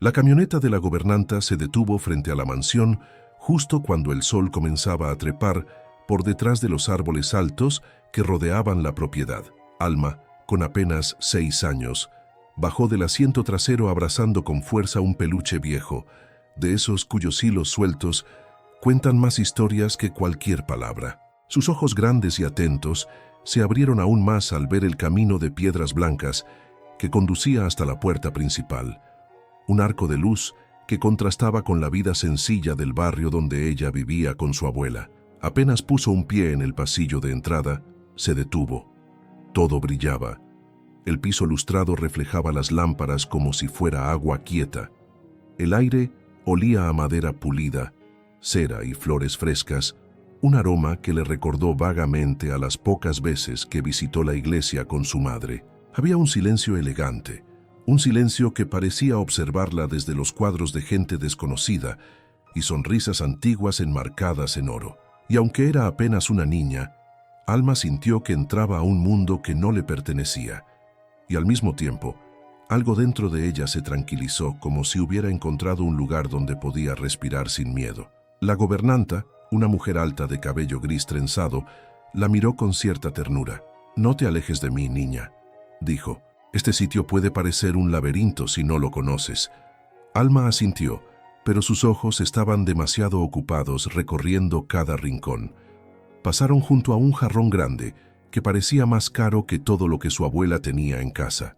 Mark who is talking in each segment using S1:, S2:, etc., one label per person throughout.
S1: La camioneta de la gobernanta se detuvo frente a la mansión justo cuando el sol comenzaba a trepar por detrás de los árboles altos que rodeaban la propiedad. Alma, con apenas 6 años, bajó del asiento trasero abrazando con fuerza un peluche viejo, de esos cuyos hilos sueltos cuentan más historias que cualquier palabra. Sus ojos grandes y atentos se abrieron aún más al ver el camino de piedras blancas que conducía hasta la puerta principal, un arco de luz que contrastaba con la vida sencilla del barrio donde ella vivía con su abuela. Apenas puso un pie en el pasillo de entrada, se detuvo. Todo brillaba. El piso lustrado reflejaba las lámparas como si fuera agua quieta. El aire olía a madera pulida, cera y flores frescas, un aroma que le recordó vagamente a las pocas veces que visitó la iglesia con su madre. Había un silencio elegante, un silencio que parecía observarla desde los cuadros de gente desconocida y sonrisas antiguas enmarcadas en oro. Y aunque era apenas una niña, Alma sintió que entraba a un mundo que no le pertenecía, y al mismo tiempo, algo dentro de ella se tranquilizó como si hubiera encontrado un lugar donde podía respirar sin miedo. La gobernanta, una mujer alta de cabello gris trenzado, la miró con cierta ternura. «No te alejes de mí, niña», dijo. «Este sitio puede parecer un laberinto si no lo conoces». Alma asintió, pero sus ojos estaban demasiado ocupados recorriendo cada rincón. Pasaron junto a un jarrón grande que parecía más caro que todo lo que su abuela tenía en casa.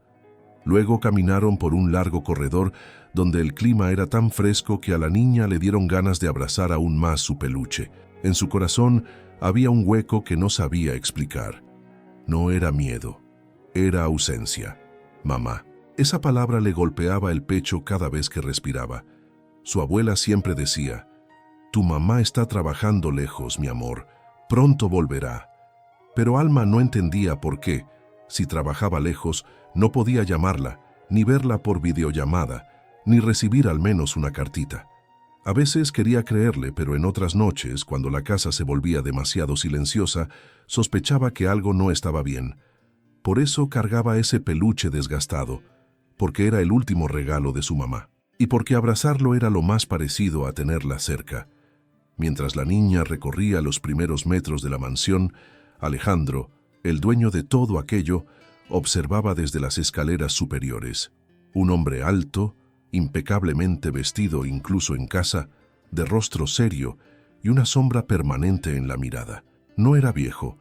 S1: Luego caminaron por un largo corredor donde el clima era tan fresco que a la niña le dieron ganas de abrazar aún más su peluche. En su corazón había un hueco que no sabía explicar. No era miedo, era ausencia. Mamá. Esa palabra le golpeaba el pecho cada vez que respiraba. Su abuela siempre decía: «Tu mamá está trabajando lejos, mi amor. Pronto volverá». Pero Alma no entendía por qué, si trabajaba lejos, no podía llamarla, ni verla por videollamada, ni recibir al menos una cartita. A veces quería creerle, pero en otras noches, cuando la casa se volvía demasiado silenciosa, sospechaba que algo no estaba bien. Por eso cargaba ese peluche desgastado, porque era el último regalo de su mamá, y porque abrazarlo era lo más parecido a tenerla cerca. Mientras la niña recorría los primeros metros de la mansión, Alejandro, el dueño de todo aquello, observaba desde las escaleras superiores. Un hombre alto, impecablemente vestido incluso en casa, de rostro serio y una sombra permanente en la mirada. No era viejo,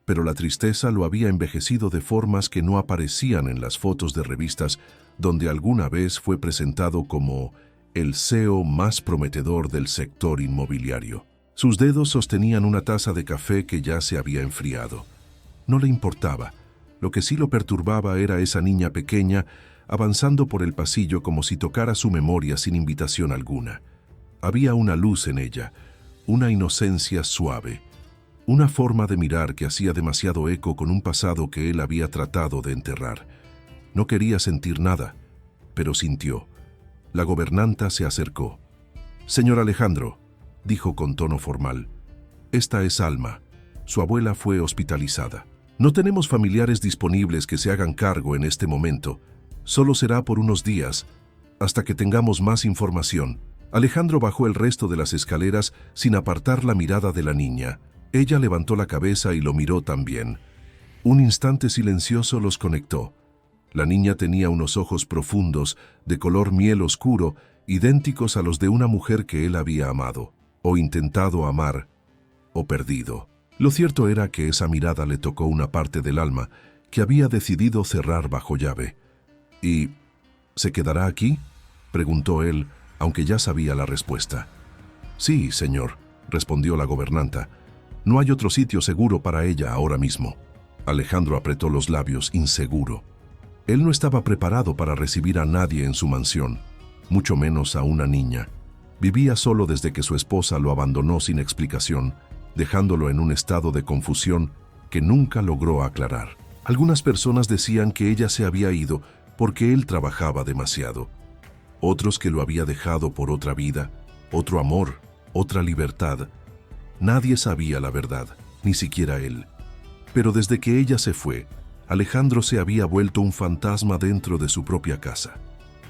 S1: pero la tristeza lo había envejecido de formas que no aparecían en las fotos de revistas donde alguna vez fue presentado como el CEO más prometedor del sector inmobiliario. Sus dedos sostenían una taza de café que ya se había enfriado. No le importaba. Lo que sí lo perturbaba era esa niña pequeña avanzando por el pasillo como si tocara su memoria sin invitación alguna. Había una luz en ella, una inocencia suave, una forma de mirar que hacía demasiado eco con un pasado que él había tratado de enterrar. No quería sentir nada, pero sintió. La gobernanta se acercó. «Señor Alejandro», dijo con tono formal, «esta es Alma. Su abuela fue hospitalizada. No tenemos familiares disponibles que se hagan cargo en este momento. Solo será por unos días, hasta que tengamos más información». Alejandro bajó el resto de las escaleras sin apartar la mirada de la niña. Ella levantó la cabeza y lo miró también. Un instante silencioso los conectó. La niña tenía unos ojos profundos, de color miel oscuro, idénticos a los de una mujer que él había amado, o intentado amar, o perdido. Lo cierto era que esa mirada le tocó una parte del alma que había decidido cerrar bajo llave. «¿Y se quedará aquí?», preguntó él, aunque ya sabía la respuesta. «Sí, señor», respondió la gobernanta. «No hay otro sitio seguro para ella ahora mismo». Alejandro apretó los labios, inseguro. Él no estaba preparado para recibir a nadie en su mansión, mucho menos a una niña. Vivía solo desde que su esposa lo abandonó sin explicación, dejándolo en un estado de confusión que nunca logró aclarar. Algunas personas decían que ella se había ido porque él trabajaba demasiado. Otros que lo había dejado por otra vida, otro amor, otra libertad. Nadie sabía la verdad, ni siquiera él. Pero desde que ella se fue, Alejandro se había vuelto un fantasma dentro de su propia casa.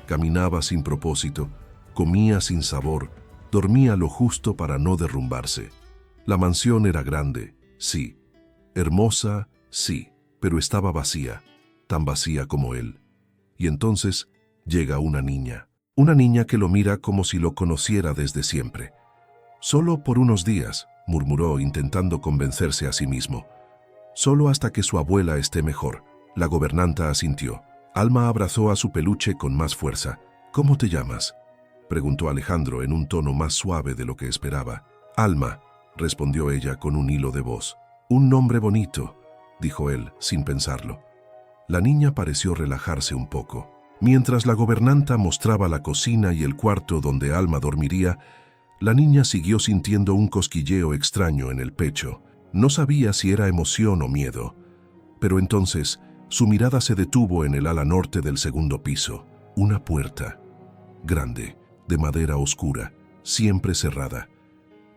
S1: Caminaba sin propósito, comía sin sabor, dormía lo justo para no derrumbarse. La mansión era grande, sí. Hermosa, sí, pero estaba vacía, tan vacía como él. Y entonces llega una niña que lo mira como si lo conociera desde siempre. «Solo por unos días», murmuró intentando convencerse a sí mismo. «Solo hasta que su abuela esté mejor». La gobernanta asintió. Alma abrazó a su peluche con más fuerza. «¿Cómo te llamas?», preguntó Alejandro en un tono más suave de lo que esperaba. «Alma», respondió ella con un hilo de voz. «Un nombre bonito», dijo él, sin pensarlo. La niña pareció relajarse un poco. Mientras la gobernanta mostraba la cocina y el cuarto donde Alma dormiría, la niña siguió sintiendo un cosquilleo extraño en el pecho. No sabía si era emoción o miedo. Pero entonces, su mirada se detuvo en el ala norte del segundo piso. Una puerta, grande, de madera oscura, siempre cerrada.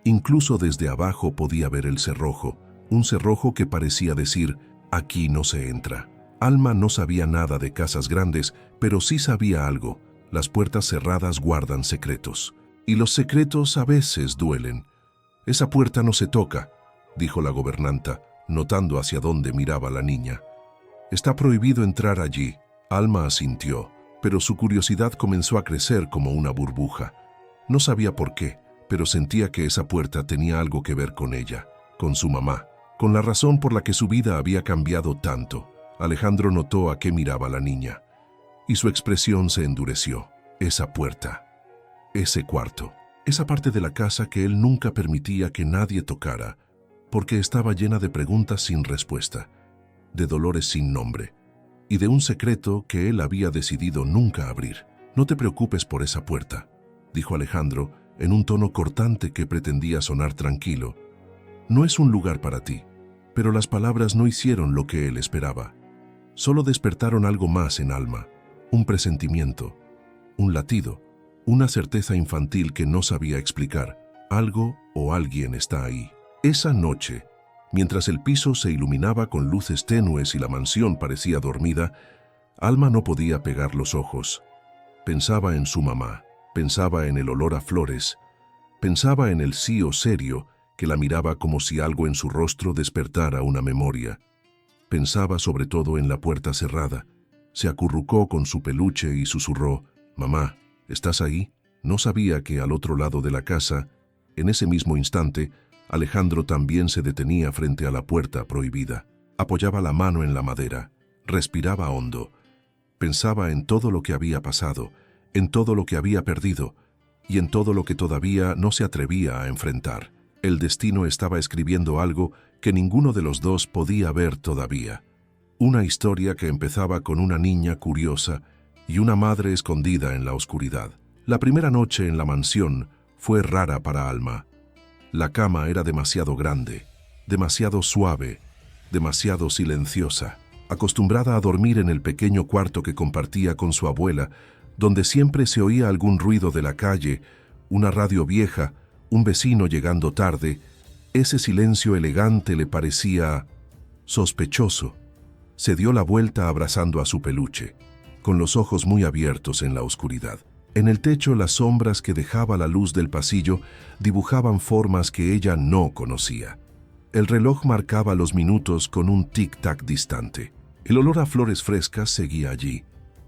S1: Incluso desde abajo podía ver el cerrojo, un cerrojo que parecía decir, «Aquí no se entra». Alma no sabía nada de casas grandes, pero sí sabía algo. Las puertas cerradas guardan secretos. Y los secretos a veces duelen. «Esa puerta no se toca», dijo la gobernanta, notando hacia dónde miraba la niña. «Está prohibido entrar allí». Alma asintió, pero su curiosidad comenzó a crecer como una burbuja. No sabía por qué, pero sentía que esa puerta tenía algo que ver con ella, con su mamá, con la razón por la que su vida había cambiado tanto. Alejandro notó a qué miraba la niña, y su expresión se endureció. Esa puerta, ese cuarto, esa parte de la casa que él nunca permitía que nadie tocara, porque estaba llena de preguntas sin respuesta, de dolores sin nombre, y de un secreto que él había decidido nunca abrir. «No te preocupes por esa puerta», dijo Alejandro en un tono cortante que pretendía sonar tranquilo. «No es un lugar para ti». Pero las palabras no hicieron lo que él esperaba. Solo despertaron algo más en Alma, un presentimiento, un latido, una certeza infantil que no sabía explicar. Algo o alguien está ahí. Esa noche, mientras el piso se iluminaba con luces tenues y la mansión parecía dormida, Alma no podía pegar los ojos. Pensaba en su mamá, pensaba en el olor a flores, pensaba en el Cío serio que la miraba como si algo en su rostro despertara una memoria. Pensaba sobre todo en la puerta cerrada. Se acurrucó con su peluche y susurró, «Mamá, ¿estás ahí?». No sabía que al otro lado de la casa, en ese mismo instante, Alejandro también se detenía frente a la puerta prohibida. Apoyaba la mano en la madera, respiraba hondo. Pensaba en todo lo que había pasado, en todo lo que había perdido y en todo lo que todavía no se atrevía a enfrentar. El destino estaba escribiendo algo que ninguno de los dos podía ver todavía. Una historia que empezaba con una niña curiosa y una madre escondida en la oscuridad. La primera noche en la mansión fue rara para Alma. La cama era demasiado grande, demasiado suave, demasiado silenciosa. Acostumbrada a dormir en el pequeño cuarto que compartía con su abuela, donde siempre se oía algún ruido de la calle, una radio vieja, un vecino llegando tarde, ese silencio elegante le parecía sospechoso. Se dio la vuelta abrazando a su peluche, con los ojos muy abiertos en la oscuridad. En el techo, las sombras que dejaba la luz del pasillo dibujaban formas que ella no conocía. El reloj marcaba los minutos con un tic-tac distante. El olor a flores frescas seguía allí,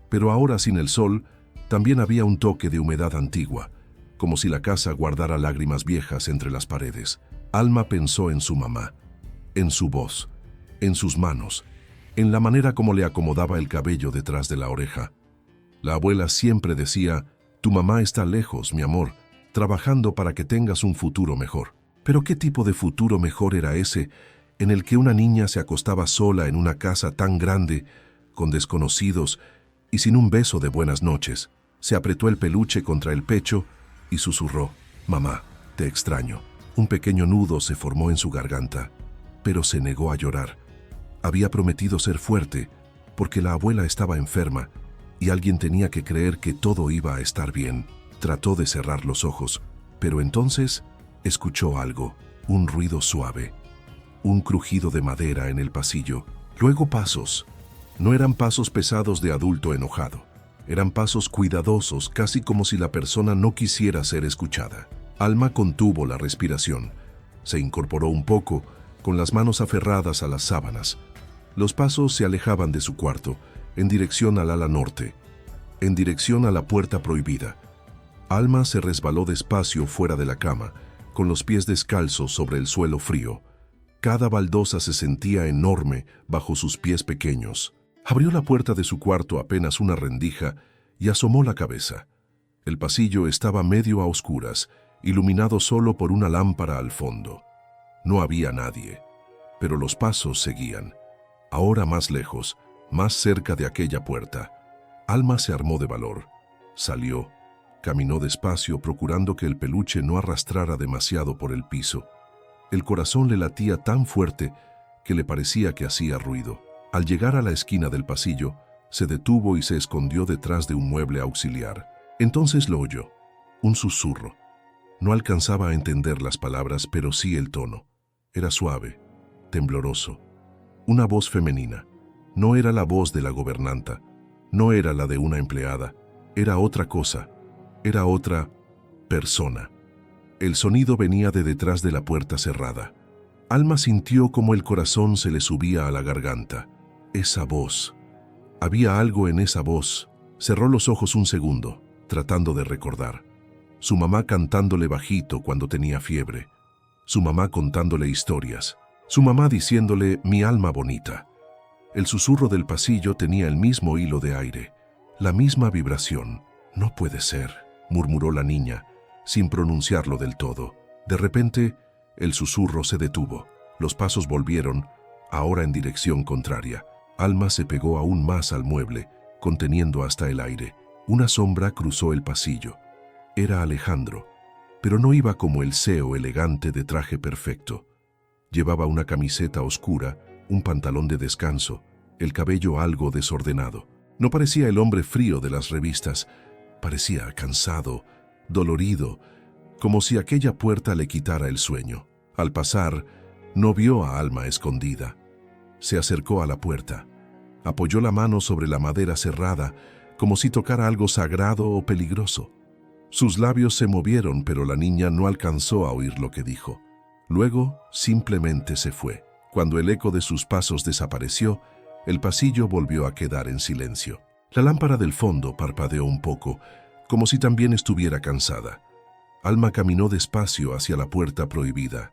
S1: pero ahora sin el sol también había un toque de humedad antigua, como si la casa guardara lágrimas viejas entre las paredes. Alma pensó en su mamá, en su voz, en sus manos, en la manera como le acomodaba el cabello detrás de la oreja. La abuela siempre decía, «Tu mamá está lejos, mi amor, trabajando para que tengas un futuro mejor». Pero ¿qué tipo de futuro mejor era ese en el que una niña se acostaba sola en una casa tan grande, con desconocidos y sin un beso de buenas noches? Se apretó el peluche contra el pecho y susurró, «Mamá, te extraño». Un pequeño nudo se formó en su garganta, pero se negó a llorar. Había prometido ser fuerte, porque la abuela estaba enferma y alguien tenía que creer que todo iba a estar bien. Trató de cerrar los ojos, pero entonces escuchó algo, un ruido suave, un crujido de madera en el pasillo, luego pasos. No eran pasos pesados de adulto enojado, Eran pasos cuidadosos, casi como si la persona no quisiera ser escuchada. Alma contuvo la respiración. Se incorporó un poco, con las manos aferradas a las sábanas. Los pasos se alejaban de su cuarto, en dirección al ala norte, en dirección a la puerta prohibida. Alma se resbaló despacio fuera de la cama, con los pies descalzos sobre el suelo frío. Cada baldosa se sentía enorme bajo sus pies pequeños. Abrió la puerta de su cuarto apenas una rendija y asomó la cabeza. El pasillo estaba medio a oscuras, iluminado solo por una lámpara al fondo. No había nadie, pero los pasos seguían, ahora más lejos, más cerca de aquella puerta. Alma se armó de valor. Salió, caminó despacio procurando que el peluche no arrastrara demasiado por el piso. El corazón le latía tan fuerte que le parecía que hacía ruido. Al llegar a la esquina del pasillo, se detuvo y se escondió detrás de un mueble auxiliar. Entonces lo oyó, un susurro. No alcanzaba a entender las palabras, pero sí el tono. Era suave, tembloroso. Una voz femenina. No era la voz de la gobernanta, no era la de una empleada, era otra cosa, era otra persona. El sonido venía de detrás de la puerta cerrada. Alma sintió como el corazón se le subía a la garganta. Esa voz. Había algo en esa voz. Cerró los ojos un segundo, tratando de recordar. Su mamá cantándole bajito cuando tenía fiebre. Su mamá contándole historias. Su mamá diciéndole «mi alma bonita». El susurro del pasillo tenía el mismo hilo de aire, la misma vibración. «No puede ser», murmuró la niña, sin pronunciarlo del todo. De repente, el susurro se detuvo. Los pasos volvieron, ahora en dirección contraria. Alma se pegó aún más al mueble, conteniendo hasta el aire. Una sombra cruzó el pasillo. Era Alejandro, pero no iba como el CEO elegante de traje perfecto. Llevaba una camiseta oscura, un pantalón de descanso, el cabello algo desordenado. No parecía el hombre frío de las revistas, parecía cansado, dolorido, como si aquella puerta le quitara el sueño. Al pasar, no vio a Alma escondida. Se acercó a la puerta. Apoyó la mano sobre la madera cerrada, como si tocara algo sagrado o peligroso. Sus labios se movieron, pero la niña no alcanzó a oír lo que dijo. Luego, simplemente se fue. Cuando el eco de sus pasos desapareció, el pasillo volvió a quedar en silencio. La lámpara del fondo parpadeó un poco, como si también estuviera cansada. Alma caminó despacio hacia la puerta prohibida.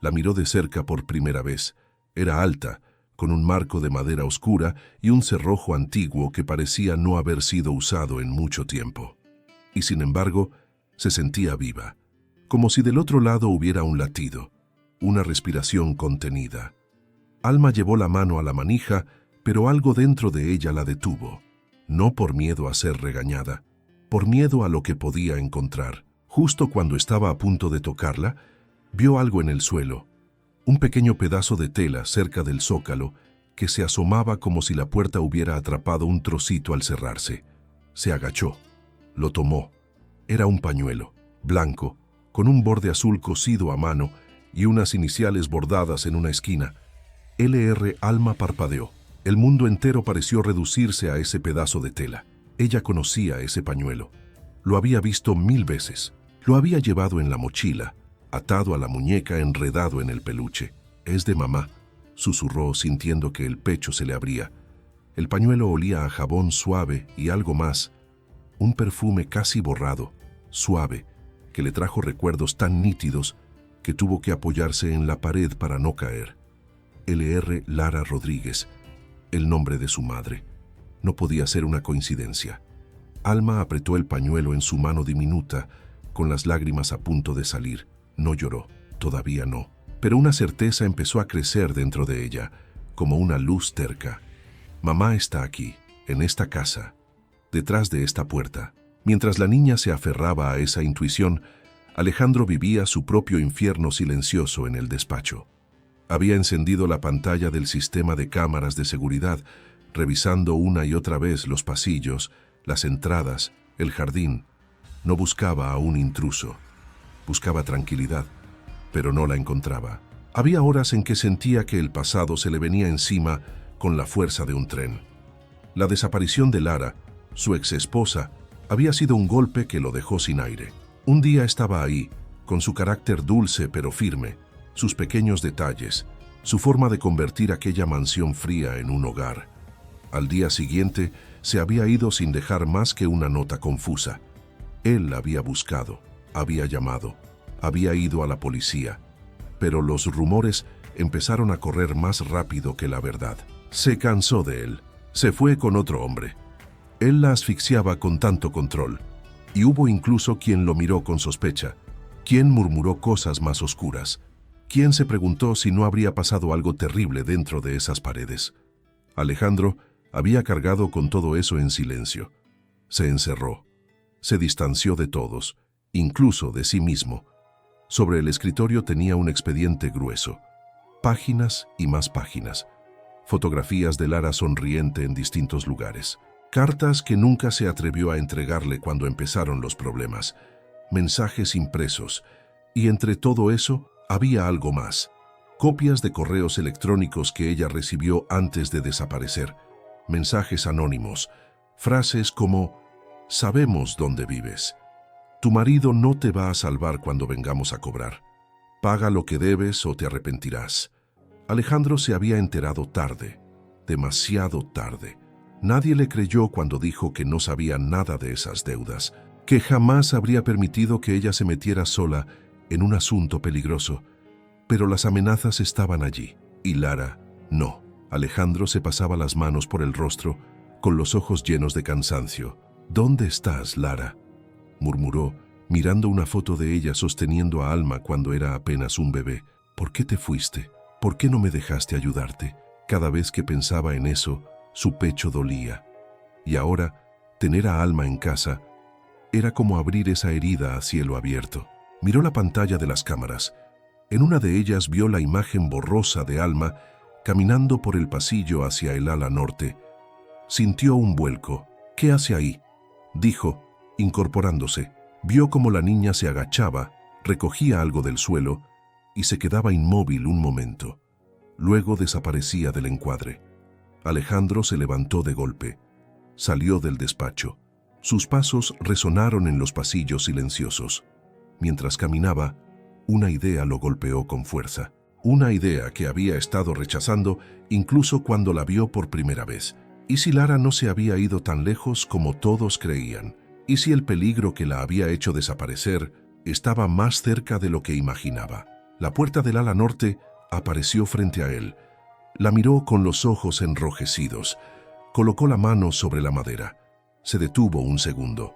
S1: La miró de cerca por primera vez. Era alta, con un marco de madera oscura y un cerrojo antiguo que parecía no haber sido usado en mucho tiempo. Y sin embargo, se sentía viva, como si del otro lado hubiera un latido, una respiración contenida. Alma llevó la mano a la manija, pero algo dentro de ella la detuvo. No por miedo a ser regañada, por miedo a lo que podía encontrar. Justo cuando estaba a punto de tocarla, vio algo en el suelo, un pequeño pedazo de tela cerca del zócalo que se asomaba como si la puerta hubiera atrapado un trocito al cerrarse. Se agachó, lo tomó. Era un pañuelo, blanco, con un borde azul cosido a mano y unas iniciales bordadas en una esquina. LR. Alma parpadeó. El mundo entero pareció reducirse a ese pedazo de tela. Ella conocía ese pañuelo. Lo había visto 1000 veces. Lo había llevado en la mochila, atado a la muñeca, enredado en el peluche. «Es de mamá», susurró sintiendo que el pecho se le abría. El pañuelo olía a jabón suave y algo más, un perfume casi borrado, suave, que le trajo recuerdos tan nítidos que tuvo que apoyarse en la pared para no caer. LR. Lara Rodríguez, el nombre de su madre. No podía ser una coincidencia. Alma apretó el pañuelo en su mano diminuta, con las lágrimas a punto de salir. No lloró, todavía no, pero una certeza empezó a crecer dentro de ella, como una luz terca. Mamá está aquí, en esta casa, detrás de esta puerta. Mientras la niña se aferraba a esa intuición, Alejandro vivía su propio infierno silencioso en el despacho. Había encendido la pantalla del sistema de cámaras de seguridad, revisando una y otra vez los pasillos, las entradas, el jardín. No buscaba a un intruso. Buscaba tranquilidad, pero no la encontraba. Había horas en que sentía que el pasado se le venía encima con la fuerza de un tren. La desaparición de Lara, Su exesposa había sido un golpe que lo dejó sin aire. Un día estaba ahí, con su carácter dulce pero firme, sus pequeños detalles, su forma de convertir aquella mansión fría en un hogar. Al día siguiente se había ido sin dejar más que una nota confusa. Él la había buscado, había llamado, había ido a la policía, pero los rumores empezaron a correr más rápido que la verdad. Se cansó de él, se fue con otro hombre. Él la asfixiaba con tanto control, y hubo incluso quien lo miró con sospecha, quien murmuró cosas más oscuras, quien se preguntó si no habría pasado algo terrible dentro de esas paredes. Alejandro había cargado con todo eso en silencio. Se encerró, se distanció de todos, incluso de sí mismo. Sobre el escritorio tenía un expediente grueso, páginas y más páginas, fotografías de Lara sonriente en distintos lugares, cartas que nunca se atrevió a entregarle cuando empezaron los problemas, mensajes impresos, y entre todo eso había algo más, copias de correos electrónicos que ella recibió antes de desaparecer, mensajes anónimos, frases como «Sabemos dónde vives. Tu marido no te va a salvar cuando vengamos a cobrar. Paga lo que debes o te arrepentirás». Alejandro se había enterado tarde, demasiado tarde. Nadie le creyó cuando dijo que no sabía nada de esas deudas, que jamás habría permitido que ella se metiera sola en un asunto peligroso. Pero las amenazas estaban allí, y Lara no. Alejandro se pasaba las manos por el rostro, con los ojos llenos de cansancio. «¿Dónde estás, Lara?», murmuró, mirando una foto de ella sosteniendo a Alma cuando era apenas un bebé. «¿Por qué te fuiste? ¿Por qué no me dejaste ayudarte?». Cada vez que pensaba en eso, su pecho dolía. Y ahora, tener a Alma en casa era como abrir esa herida a cielo abierto. Miró la pantalla de las cámaras. En una de ellas vio la imagen borrosa de Alma caminando por el pasillo hacia el ala norte. Sintió un vuelco. «¿Qué hace ahí?», dijo, incorporándose. Vio cómo la niña se agachaba, recogía algo del suelo y se quedaba inmóvil un momento. Luego desaparecía del encuadre. Alejandro se levantó de golpe. Salió del despacho. Sus pasos resonaron en los pasillos silenciosos. Mientras caminaba, una idea lo golpeó con fuerza. Una idea que había estado rechazando incluso cuando la vio por primera vez. ¿Y si Lara no se había ido tan lejos como todos creían? ¿Y si el peligro que la había hecho desaparecer estaba más cerca de lo que imaginaba? La puerta del ala norte apareció frente a él. La miró con los ojos enrojecidos. Colocó la mano sobre la madera. Se detuvo un segundo.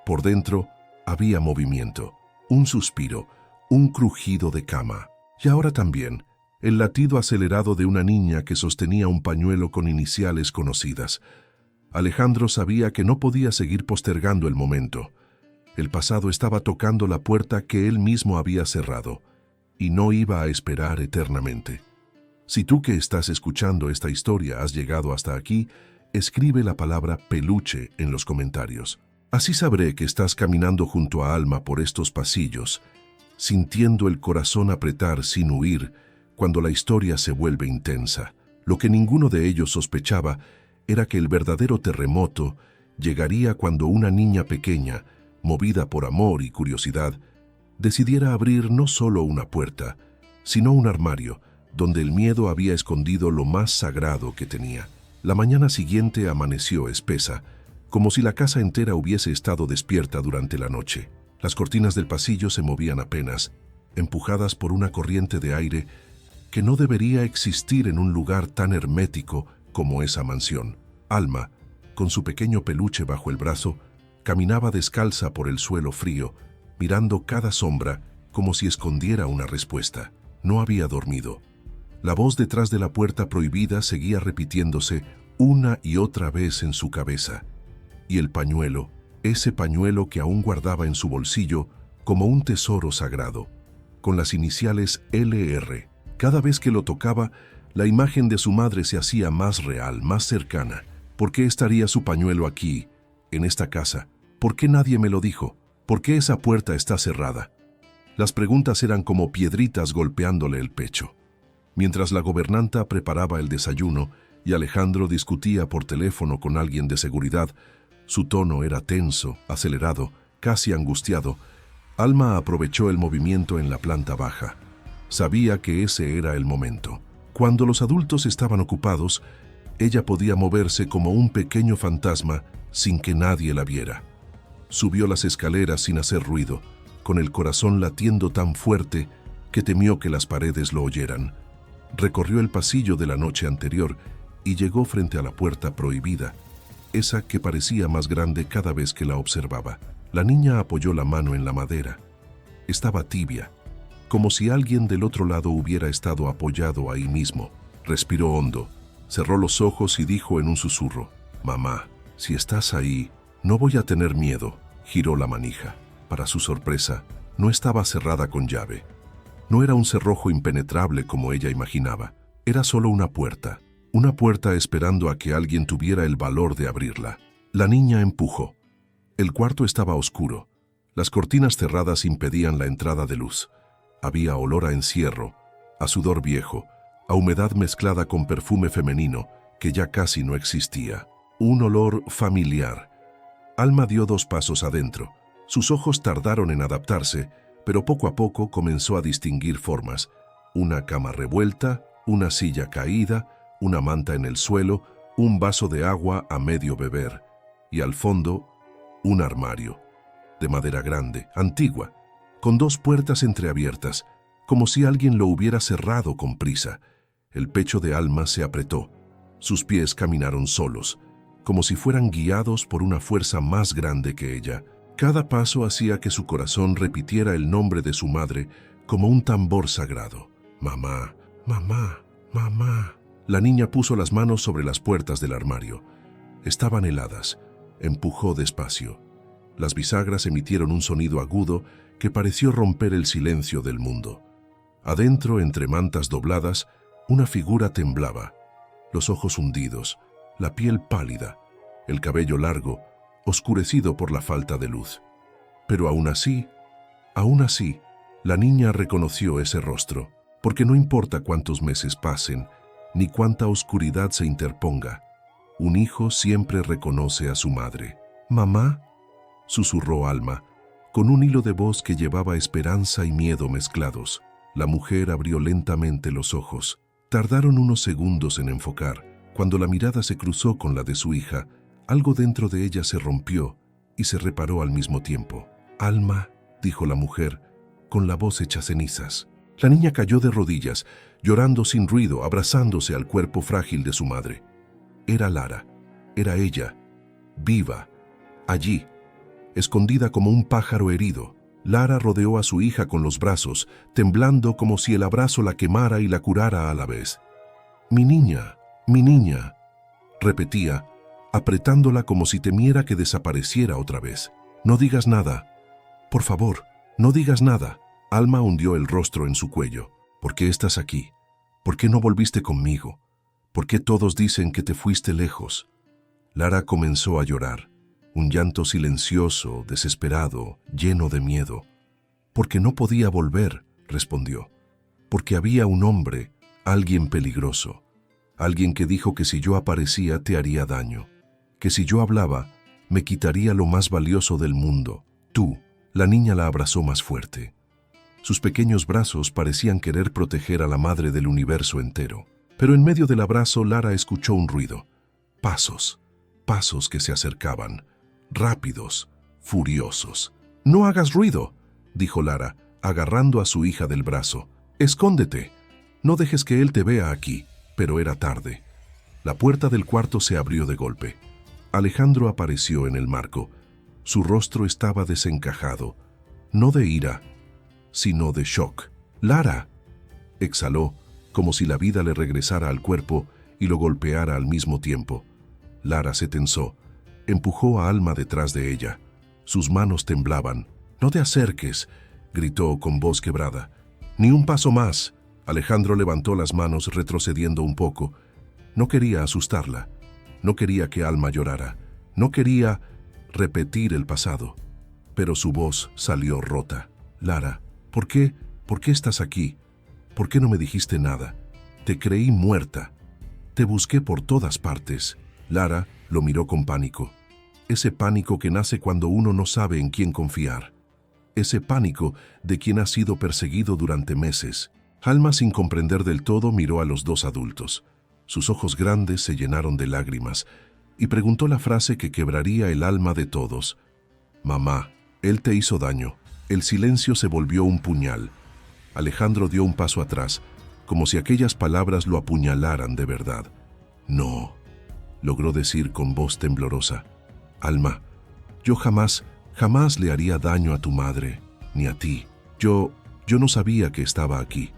S1: Por dentro había movimiento, un suspiro, un crujido de cama. Y ahora también el latido acelerado de una niña que sostenía un pañuelo con iniciales conocidas. Alejandro sabía que no podía seguir postergando el momento. El pasado estaba tocando la puerta que él mismo había cerrado, y no iba a esperar eternamente. Si tú que estás escuchando esta historia has llegado hasta aquí, escribe la palabra peluche en los comentarios. Así sabré que estás caminando junto a Alma por estos pasillos, sintiendo el corazón apretar sin huir cuando la historia se vuelve intensa. Lo que ninguno de ellos sospechaba era que el verdadero terremoto llegaría cuando una niña pequeña, movida por amor y curiosidad, decidiera abrir no solo una puerta, sino un armario donde el miedo había escondido lo más sagrado que tenía. La mañana siguiente amaneció espesa, como si la casa entera hubiese estado despierta durante la noche. Las cortinas del pasillo se movían apenas, empujadas por una corriente de aire que no debería existir en un lugar tan hermético como esa mansión. Alma, con su pequeño peluche bajo el brazo, caminaba descalza por el suelo frío, mirando cada sombra como si escondiera una respuesta. No había dormido. La voz detrás de la puerta prohibida seguía repitiéndose una y otra vez en su cabeza. Y el pañuelo, ese pañuelo que aún guardaba en su bolsillo como un tesoro sagrado, con las iniciales LR. Cada vez que lo tocaba, la imagen de su madre se hacía más real, más cercana. ¿Por qué estaría su pañuelo aquí, en esta casa? ¿Por qué nadie me lo dijo? ¿Por qué esa puerta está cerrada? Las preguntas eran como piedritas golpeándole el pecho. Mientras la gobernanta preparaba el desayuno y Alejandro discutía por teléfono con alguien de seguridad, Su tono era tenso, acelerado, casi angustiado. Alma aprovechó el movimiento en la planta baja. Sabía que ese era el momento. Cuando los adultos estaban ocupados, ella podía moverse como un pequeño fantasma sin que nadie la viera. Subió las escaleras sin hacer ruido, con el corazón latiendo tan fuerte que temió que las paredes lo oyeran. Recorrió el pasillo de la noche anterior y llegó frente a la puerta prohibida, esa que parecía más grande cada vez que la observaba. La niña apoyó la mano en la madera. Estaba tibia, como si alguien del otro lado hubiera estado apoyado ahí mismo. Respiró hondo, cerró los ojos y dijo en un susurro: «Mamá, si estás ahí, no voy a tener miedo». Giró la manija. Para su sorpresa, no estaba cerrada con llave. No era un cerrojo impenetrable como ella imaginaba. Era solo una puerta esperando a que alguien tuviera el valor de abrirla. La niña empujó. El cuarto estaba oscuro. Las cortinas cerradas impedían la entrada de luz. Había olor a encierro, a sudor viejo, a humedad mezclada con perfume femenino que ya casi no existía. Un olor familiar. Alma dio 2 pasos adentro. Sus ojos tardaron en adaptarse, pero poco a poco comenzó a distinguir formas. Una cama revuelta, una silla caída, una manta en el suelo, un vaso de agua a medio beber. Y al fondo, un armario, de madera grande, antigua, con 2 puertas entreabiertas, como si alguien lo hubiera cerrado con prisa. El pecho de Alma se apretó. Sus pies caminaron solos, como si fueran guiados por una fuerza más grande que ella. Cada paso hacía que su corazón repitiera el nombre de su madre como un tambor sagrado. «Mamá, mamá, mamá». La niña puso las manos sobre las puertas del armario. Estaban heladas. Empujó despacio. Las bisagras emitieron un sonido agudo que pareció romper el silencio del mundo. Adentro, entre mantas dobladas, una figura temblaba. Los ojos hundidos, la piel pálida, el cabello largo, oscurecido por la falta de luz. Pero aún así, la niña reconoció ese rostro, porque no importa cuántos meses pasen, ni cuánta oscuridad se interponga, un hijo siempre reconoce a su madre. «Mamá», susurró Alma, con un hilo de voz que llevaba esperanza y miedo mezclados. La mujer abrió lentamente los ojos. Tardaron unos segundos en enfocar. Cuando la mirada se cruzó con la de su hija, algo dentro de ella se rompió y se reparó al mismo tiempo. «Alma», dijo la mujer, con la voz hecha cenizas. La niña cayó de rodillas, llorando sin ruido, abrazándose al cuerpo frágil de su madre. Era Lara, era ella, viva, allí, escondida como un pájaro herido. Lara rodeó a su hija con los brazos, temblando como si el abrazo la quemara y la curara a la vez. «Mi niña, repetía, apretándola como si temiera que desapareciera otra vez. «No digas nada. Por favor, no digas nada». Alma hundió el rostro en su cuello. «¿Por qué estás aquí? ¿Por qué no volviste conmigo? ¿Por qué todos dicen que te fuiste lejos?» Lara comenzó a llorar, un llanto silencioso, desesperado, lleno de miedo. «Porque no podía volver», respondió. «Porque había un hombre, alguien peligroso, alguien que dijo que si yo aparecía te haría daño, que si yo hablaba me quitaría lo más valioso del mundo, tú». La niña la abrazó más fuerte. Sus pequeños brazos parecían querer proteger a la madre del universo entero. Pero en medio del abrazo Lara escuchó un ruido. Pasos que se acercaban, rápidos, furiosos. «No hagas ruido», dijo Lara, agarrando a su hija del brazo. «Escóndete. No dejes que él te vea aquí». Pero era tarde. La puerta del cuarto se abrió de golpe. Alejandro apareció en el marco. Su rostro estaba desencajado, no de ira, sino de shock. «Lara», exhaló, como si la vida le regresara al cuerpo y lo golpeara al mismo tiempo. Lara se tensó, empujó a Alma detrás de ella. Sus manos temblaban. «No te acerques», gritó con voz quebrada. «Ni un paso más». Alejandro levantó las manos retrocediendo un poco. No quería asustarla, no quería que Alma llorara, no quería repetir el pasado. Pero su voz salió rota. «Lara, ¿por qué estás aquí? ¿Por qué no me dijiste nada? Te creí muerta. Te busqué por todas partes». Lara lo miró con pánico. ese pánico que nace cuando uno no sabe en quién confiar. Ese pánico de quien ha sido perseguido durante meses. Alma, sin comprender del todo, miró a los dos adultos. Sus ojos grandes se llenaron de lágrimas y preguntó la frase que quebraría el alma de todos. «Mamá, él te hizo daño». El silencio se volvió un puñal. Alejandro dio un paso atrás, como si aquellas palabras lo apuñalaran de verdad. «No», logró decir con voz temblorosa. «Alma, yo jamás le haría daño a tu madre, ni a ti. Yo no sabía que estaba aquí.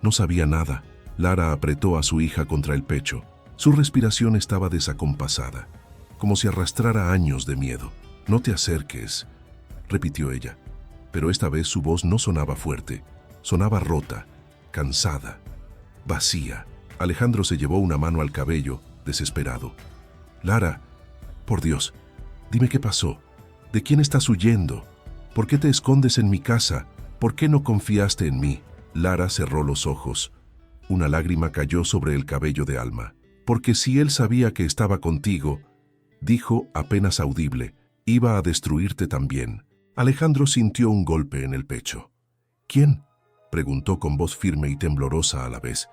S1: No sabía nada». Lara apretó a su hija contra el pecho. Su respiración estaba desacompasada, como si arrastrara años de miedo. «No te acerques», repitió ella. Pero esta vez su voz no sonaba fuerte, sonaba rota, cansada, vacía. Alejandro se llevó una mano al cabello, desesperado. «Lara, por Dios, dime qué pasó. ¿De quién estás huyendo? ¿Por qué te escondes en mi casa? ¿Por qué no confiaste en mí?» Lara cerró los ojos. Una lágrima cayó sobre el cabello de Alma. «Porque si él sabía que estaba contigo», dijo apenas audible, «iba a destruirte también». Alejandro sintió un golpe en el pecho. «¿Quién?», preguntó con voz firme y temblorosa a la vez.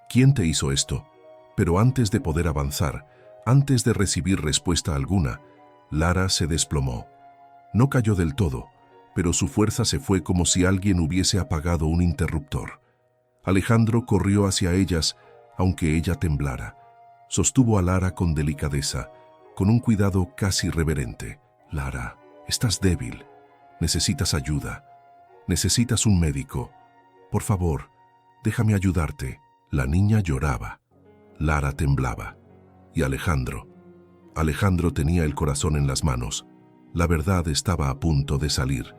S1: «¿Quién te hizo esto?». Pero antes de poder avanzar, antes de recibir respuesta alguna, Lara se desplomó. No cayó del todo, pero su fuerza se fue como si alguien hubiese apagado un interruptor. Alejandro corrió hacia ellas, aunque ella temblara. Sostuvo a Lara con delicadeza, con un cuidado casi reverente. «Lara, estás débil. Necesitas ayuda. Necesitas un médico. Por favor, déjame ayudarte». La niña lloraba. Lara temblaba. Y Alejandro tenía el corazón en las manos. La verdad estaba a punto de salir.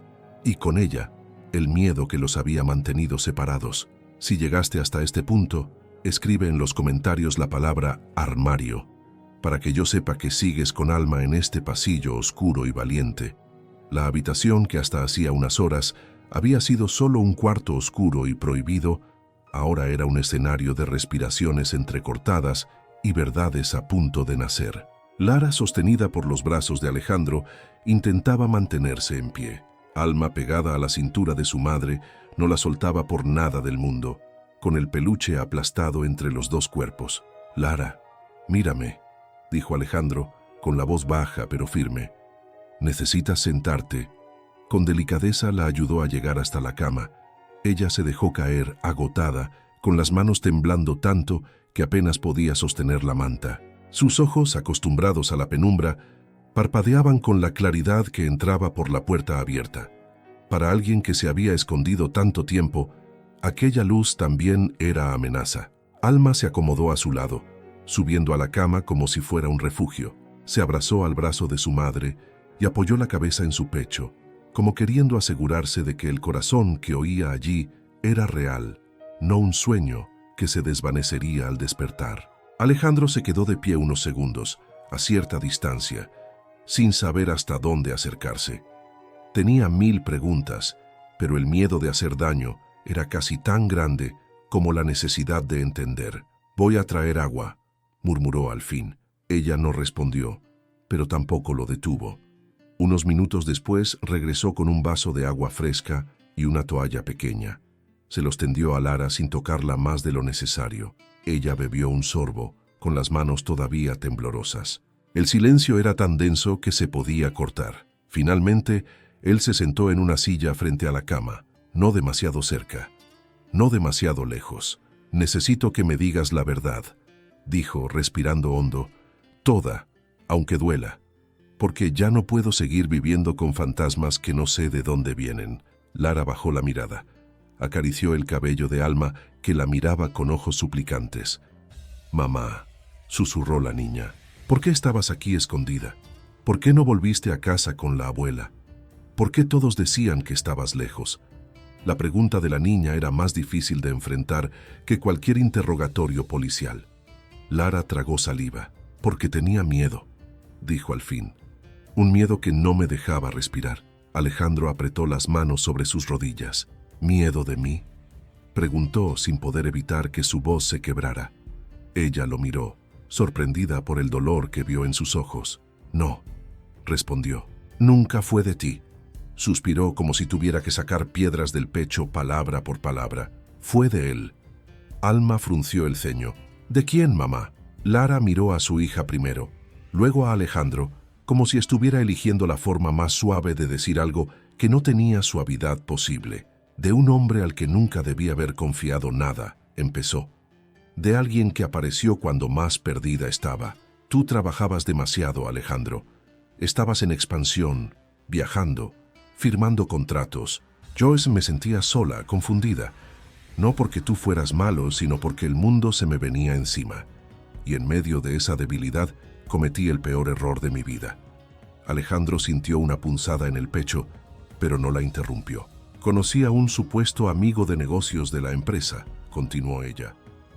S1: Y con ella, el miedo que los había mantenido separados. Si llegaste hasta este punto, escribe en los comentarios la palabra armario, para que yo sepa que sigues con Alma en este pasillo oscuro y valiente. La habitación que hasta hacía unas horas había sido solo un cuarto oscuro y prohibido, ahora era un escenario de respiraciones entrecortadas y verdades a punto de nacer. Lara, sostenida por los brazos de Alejandro, intentaba mantenerse en pie. Alma, pegada a la cintura de su madre, no la soltaba por nada del mundo, con el peluche aplastado entre los dos cuerpos. «Lara, mírame», dijo Alejandro, con la voz baja pero firme. «Necesitas sentarte». Con delicadeza la ayudó a llegar hasta la cama. Ella se dejó caer, agotada, con las manos temblando tanto que apenas podía sostener la manta. Sus ojos, acostumbrados a la penumbra, parpadeaban con la claridad que entraba por la puerta abierta. Para alguien que se había escondido tanto tiempo, aquella luz también era amenaza. Alma se acomodó a su lado, subiendo a la cama como si fuera un refugio. Se abrazó al brazo de su madre y apoyó la cabeza en su pecho, como queriendo asegurarse de que el corazón que oía allí era real, no un sueño que se desvanecería al despertar. Alejandro se quedó de pie unos segundos, a cierta distancia, sin saber hasta dónde acercarse. Tenía 1000 preguntas, pero el miedo de hacer daño era casi tan grande como la necesidad de entender. «Voy a traer agua», murmuró al fin. Ella no respondió, pero tampoco lo detuvo. Unos minutos después regresó con un vaso de agua fresca y una toalla pequeña. Se los tendió a Lara sin tocarla más de lo necesario. Ella bebió un sorbo, con las manos todavía temblorosas. El silencio era tan denso que se podía cortar. Finalmente, él se sentó en una silla frente a la cama, no demasiado cerca, no demasiado lejos. «Necesito que me digas la verdad», dijo, respirando hondo. «Toda, aunque duela, porque ya no puedo seguir viviendo con fantasmas que no sé de dónde vienen». Lara bajó la mirada. Acarició el cabello de Alma, que la miraba con ojos suplicantes. «Mamá», susurró la niña, «¿por qué estabas aquí escondida? ¿Por qué no volviste a casa con la abuela? ¿Por qué todos decían que estabas lejos?». La pregunta de la niña era más difícil de enfrentar que cualquier interrogatorio policial. Lara tragó saliva. «Porque tenía miedo», dijo al fin. «Un miedo que no me dejaba respirar». Alejandro apretó las manos sobre sus rodillas. «¿Miedo de mí?», preguntó sin poder evitar que su voz se quebrara. Ella lo miró, sorprendida por el dolor que vio en sus ojos. «No, respondió. Nunca fue de ti. Suspiró como si tuviera que sacar piedras del pecho palabra por palabra. Fue de él. Alma frunció el ceño. ¿De quién, mamá? Lara miró a su hija primero, luego a Alejandro, como si estuviera eligiendo la forma más suave de decir algo que no tenía suavidad posible. De un hombre al que nunca debía haber confiado nada, empezó. De alguien que apareció cuando más perdida estaba. Tú trabajabas demasiado, Alejandro. Estabas en expansión, viajando, firmando contratos. Yo me sentía sola, confundida. No porque tú fueras malo, sino porque el mundo se me venía encima. Y en medio de esa debilidad cometí el peor error de mi vida. Alejandro sintió una punzada en el pecho, pero no la interrumpió. Conocí a un supuesto amigo de negocios de la empresa, continuó ella.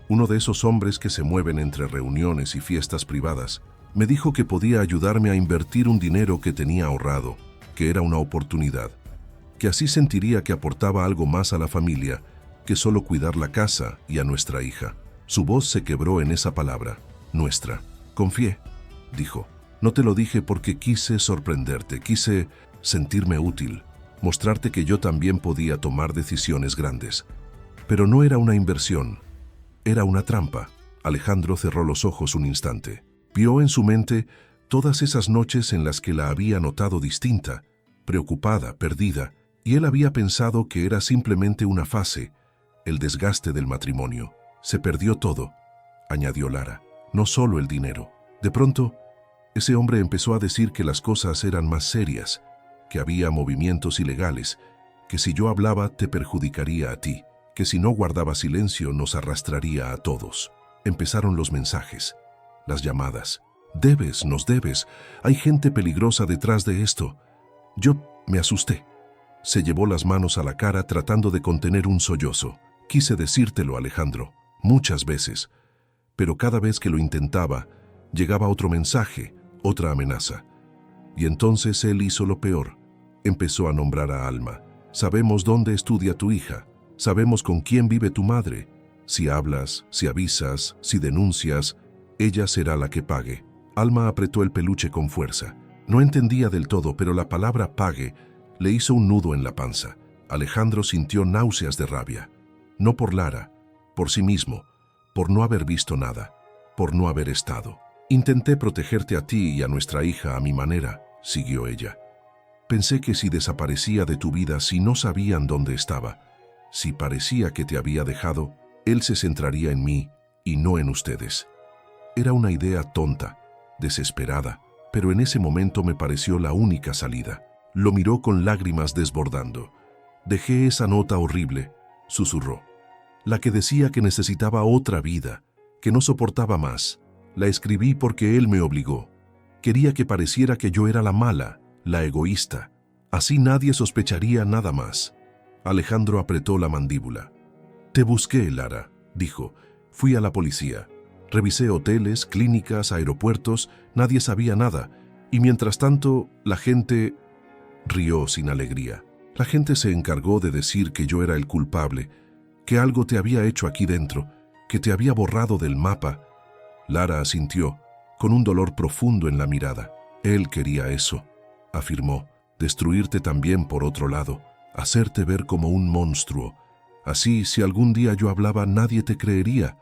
S1: Uno de esos hombres que se mueven entre reuniones y fiestas privadas. Me dijo que podía ayudarme a invertir un dinero que tenía ahorrado, que era una oportunidad, que así sentiría que aportaba algo más a la familia que solo cuidar la casa y a nuestra hija. Su voz se quebró en esa palabra, nuestra. Confié, dijo. No te lo dije porque quise sorprenderte, quise sentirme útil, mostrarte que yo también podía tomar decisiones grandes. Pero no era una inversión, era una trampa. Alejandro cerró los ojos un instante. Vio en su mente todas esas noches en las que la había notado distinta, preocupada, perdida, y él había pensado que era simplemente una fase, el desgaste del matrimonio. Se perdió todo, añadió Lara, no solo el dinero. De pronto, ese hombre empezó a decir que las cosas eran más serias, que había movimientos ilegales, que si yo hablaba te perjudicaría a ti, que si no guardaba silencio nos arrastraría a todos. Empezaron los mensajes, las llamadas. Debes, nos debes, hay gente peligrosa detrás de esto. Yo me asusté. Se llevó las manos a la cara tratando de contener un sollozo. Quise decírtelo, Alejandro, muchas veces, pero cada vez que lo intentaba, llegaba otro mensaje, otra amenaza. Y entonces él hizo lo peor. Empezó a nombrar a Alma. Sabemos dónde estudia tu hija, sabemos con quién vive tu madre. Si hablas, si avisas, si denuncias, ella será la que pague. Alma apretó el peluche con fuerza. No entendía del todo, pero la palabra pague le hizo un nudo en la panza. Alejandro sintió náuseas de rabia. No por Lara, por sí mismo, por no haber visto nada, por no haber estado. Intenté protegerte a ti y a nuestra hija a mi manera, siguió ella. Pensé que si desaparecía de tu vida, si no sabían dónde estaba, si parecía que te había dejado, él se centraría en mí y no en ustedes. Era una idea tonta, desesperada, pero en ese momento me pareció la única salida. Lo miró con lágrimas desbordando. Dejé esa nota horrible, susurró. La que decía que necesitaba otra vida, que no soportaba más. La escribí porque él me obligó. Quería que pareciera que yo era la mala, la egoísta. Así nadie sospecharía nada más. Alejandro apretó la mandíbula. Te busqué, Lara, dijo. Fui a la policía. Revisé hoteles, clínicas, aeropuertos, nadie sabía nada. Y mientras tanto, la gente rió sin alegría. La gente se encargó de decir que yo era el culpable, que algo te había hecho aquí dentro, que te había borrado del mapa. Lara asintió, con un dolor profundo en la mirada. Él quería eso, afirmó, destruirte también por otro lado, hacerte ver como un monstruo. Así, si algún día yo hablaba, nadie te creería.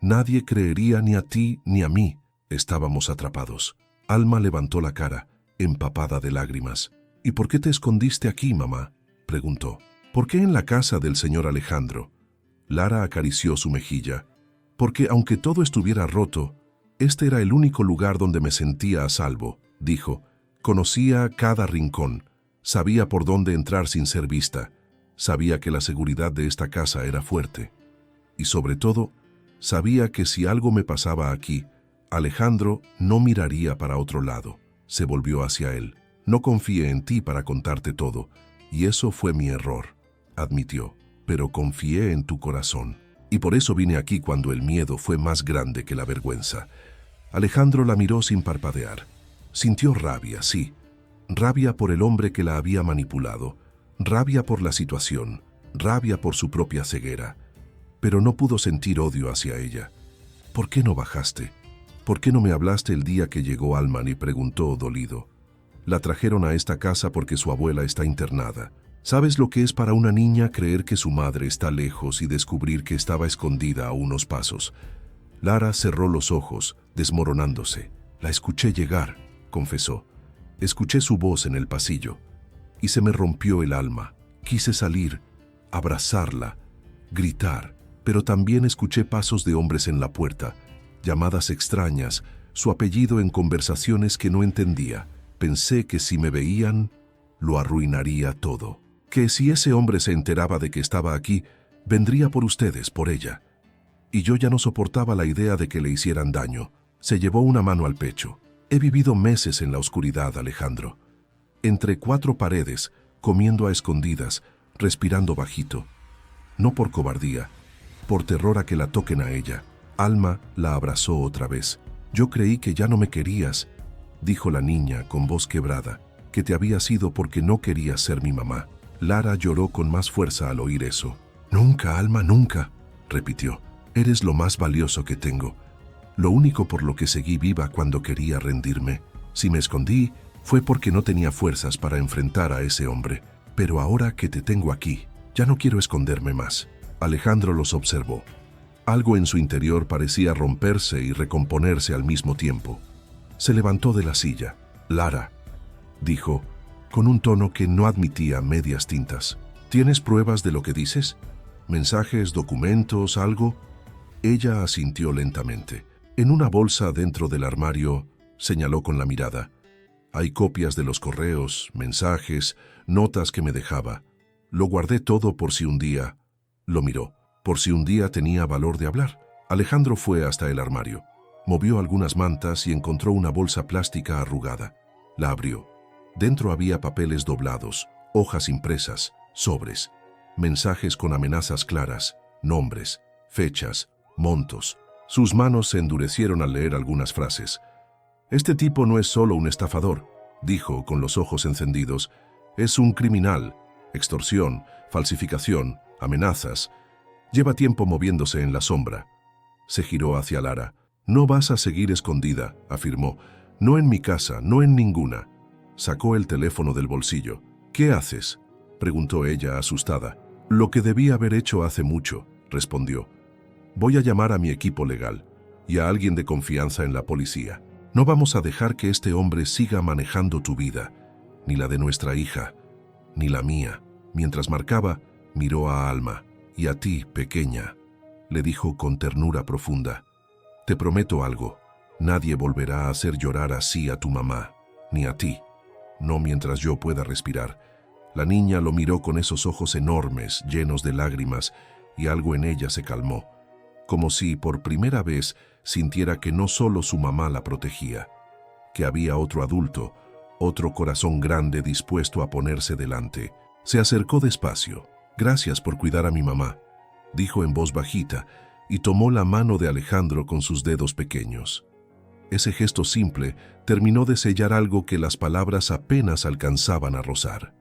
S1: Nadie creería ni a ti ni a mí. Estábamos atrapados. Alma levantó la cara, empapada de lágrimas. ¿Y por qué te escondiste aquí, mamá?, preguntó. ¿Por qué en la casa del señor Alejandro? Lara acarició su mejilla. Porque aunque todo estuviera roto, este era el único lugar donde me sentía a salvo, dijo. Conocía cada rincón, sabía por dónde entrar sin ser vista, sabía que la seguridad de esta casa era fuerte. Y sobre todo, sabía que si algo me pasaba aquí, Alejandro no miraría para otro lado. Se volvió hacia él. No confié en ti para contarte todo, y eso fue mi error, admitió, pero confié en tu corazón. Y por eso vine aquí cuando el miedo fue más grande que la vergüenza. Alejandro la miró sin parpadear. Sintió rabia, sí. Rabia por el hombre que la había manipulado. Rabia por la situación. Rabia por su propia ceguera. Pero no pudo sentir odio hacia ella. ¿Por qué no bajaste? ¿Por qué no me hablaste el día que llegó Alman y preguntó dolido? La trajeron a esta casa porque su abuela está internada. ¿Sabes lo que es para una niña creer que su madre está lejos y descubrir que estaba escondida a unos pasos? Lara cerró los ojos, desmoronándose. La escuché llegar, confesó. Escuché su voz en el pasillo y se me rompió el alma. Quise salir, abrazarla, gritar, pero también escuché pasos de hombres en la puerta, llamadas extrañas, su apellido en conversaciones que no entendía. Pensé que si me veían, lo arruinaría todo. Que si ese hombre se enteraba de que estaba aquí, vendría por ustedes, por ella. Y yo ya no soportaba la idea de que le hicieran daño. Se llevó una mano al pecho. He vivido meses en la oscuridad, Alejandro. Entre cuatro paredes, comiendo a escondidas, respirando bajito. No por cobardía, por terror a que la toquen a ella. Alma la abrazó otra vez. Yo creí que ya no me querías, dijo la niña con voz quebrada, que te habías ido porque no querías ser mi mamá. Lara lloró con más fuerza al oír eso. Nunca, Alma, nunca, repitió. Eres lo más valioso que tengo. Lo único por lo que seguí viva cuando quería rendirme. Si me escondí, fue porque no tenía fuerzas para enfrentar a ese hombre. Pero ahora que te tengo aquí, ya no quiero esconderme más. Alejandro los observó. Algo en su interior parecía romperse y recomponerse al mismo tiempo. Se levantó de la silla. Lara, dijo, con un tono que no admitía medias tintas. ¿Tienes pruebas de lo que dices? ¿Mensajes, documentos, algo? Ella asintió lentamente. En una bolsa dentro del armario, señaló con la mirada. Hay copias de los correos, mensajes, notas que me dejaba. Lo guardé todo por si un día... Lo miró, por si un día tenía valor de hablar. Alejandro fue hasta el armario. Movió algunas mantas y encontró una bolsa plástica arrugada. La abrió. Dentro había papeles doblados, hojas impresas, sobres, mensajes con amenazas claras, nombres, fechas, montos. Sus manos se endurecieron al leer algunas frases. Este tipo no es solo un estafador, dijo con los ojos encendidos. Es un criminal, extorsión, falsificación, amenazas. Lleva tiempo moviéndose en la sombra. Se giró hacia Lara. No vas a seguir escondida, afirmó. No en mi casa, no en ninguna. Sacó el teléfono del bolsillo. ¿Qué haces?, preguntó ella asustada. Lo que debí haber hecho hace mucho, respondió. Voy a llamar a mi equipo legal y a alguien de confianza en la policía. No vamos a dejar que este hombre siga manejando tu vida, ni la de nuestra hija, ni la mía. Mientras marcaba, miró a Alma. Y a ti, pequeña, le dijo con ternura profunda. Te prometo algo. Nadie volverá a hacer llorar así a tu mamá, ni a ti. No mientras yo pueda respirar. La niña lo miró con esos ojos enormes, llenos de lágrimas, y algo en ella se calmó, como si por primera vez sintiera que no solo su mamá la protegía, que había otro adulto, otro corazón grande dispuesto a ponerse delante. Se acercó despacio. Gracias por cuidar a mi mamá, dijo en voz bajita, y tomó la mano de Alejandro con sus dedos pequeños. Ese gesto simple terminó de sellar algo que las palabras apenas alcanzaban a rozar.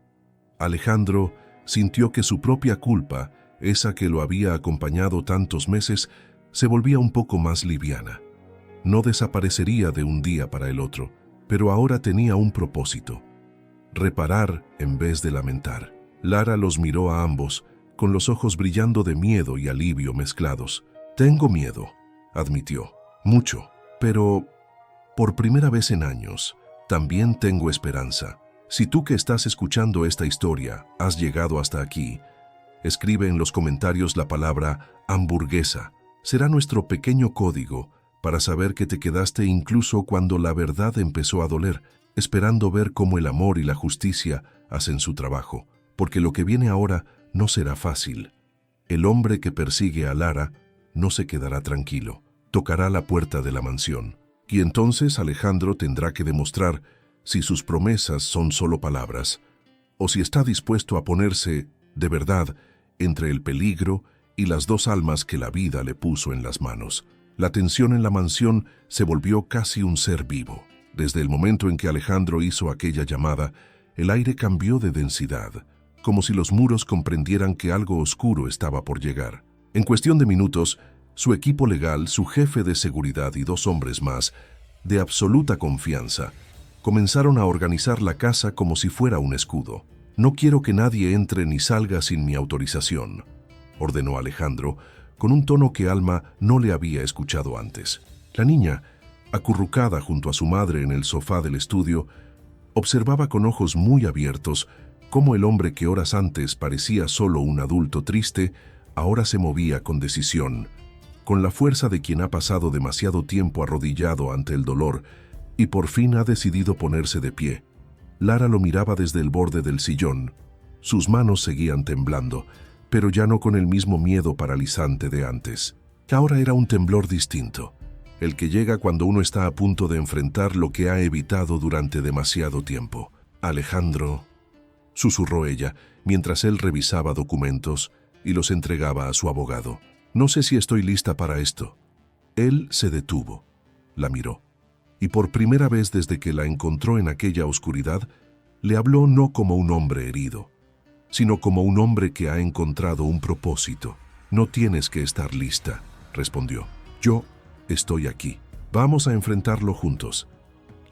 S1: Alejandro sintió que su propia culpa, esa que lo había acompañado tantos meses, se volvía un poco más liviana. No desaparecería de un día para el otro, pero ahora tenía un propósito: reparar en vez de lamentar. Lara los miró a ambos, con los ojos brillando de miedo y alivio mezclados. Tengo miedo, admitió. Mucho, pero por primera vez en años, también tengo esperanza. Si tú que estás escuchando esta historia has llegado hasta aquí, escribe en los comentarios la palabra hamburguesa. Será nuestro pequeño código para saber que te quedaste incluso cuando la verdad empezó a doler, esperando ver cómo el amor y la justicia hacen su trabajo. Porque lo que viene ahora no será fácil. El hombre que persigue a Lara no se quedará tranquilo. Tocará la puerta de la mansión. Y entonces Alejandro tendrá que demostrar si sus promesas son solo palabras, o si está dispuesto a ponerse, de verdad, entre el peligro y las dos almas que la vida le puso en las manos. La tensión en la mansión se volvió casi un ser vivo. Desde el momento en que Alejandro hizo aquella llamada, el aire cambió de densidad, como si los muros comprendieran que algo oscuro estaba por llegar. En cuestión de minutos, su equipo legal, su jefe de seguridad y dos hombres más, de absoluta confianza, Comenzaron a organizar la casa como si fuera un escudo. «No quiero que nadie entre ni salga sin mi autorización», ordenó Alejandro, con un tono que Alma no le había escuchado antes. La niña, acurrucada junto a su madre en el sofá del estudio, observaba con ojos muy abiertos cómo el hombre que horas antes parecía solo un adulto triste, ahora se movía con decisión, con la fuerza de quien ha pasado demasiado tiempo arrodillado ante el dolor y por fin ha decidido ponerse de pie. Lara lo miraba desde el borde del sillón. Sus manos seguían temblando, pero ya no con el mismo miedo paralizante de antes. Ahora era un temblor distinto, el que llega cuando uno está a punto de enfrentar lo que ha evitado durante demasiado tiempo. «Alejandro», susurró ella, mientras él revisaba documentos y los entregaba a su abogado. «No sé si estoy lista para esto». Él se detuvo, la miró, y por primera vez desde que la encontró en aquella oscuridad, le habló no como un hombre herido, sino como un hombre que ha encontrado un propósito. «No tienes que estar lista», respondió. «Yo estoy aquí. Vamos a enfrentarlo juntos».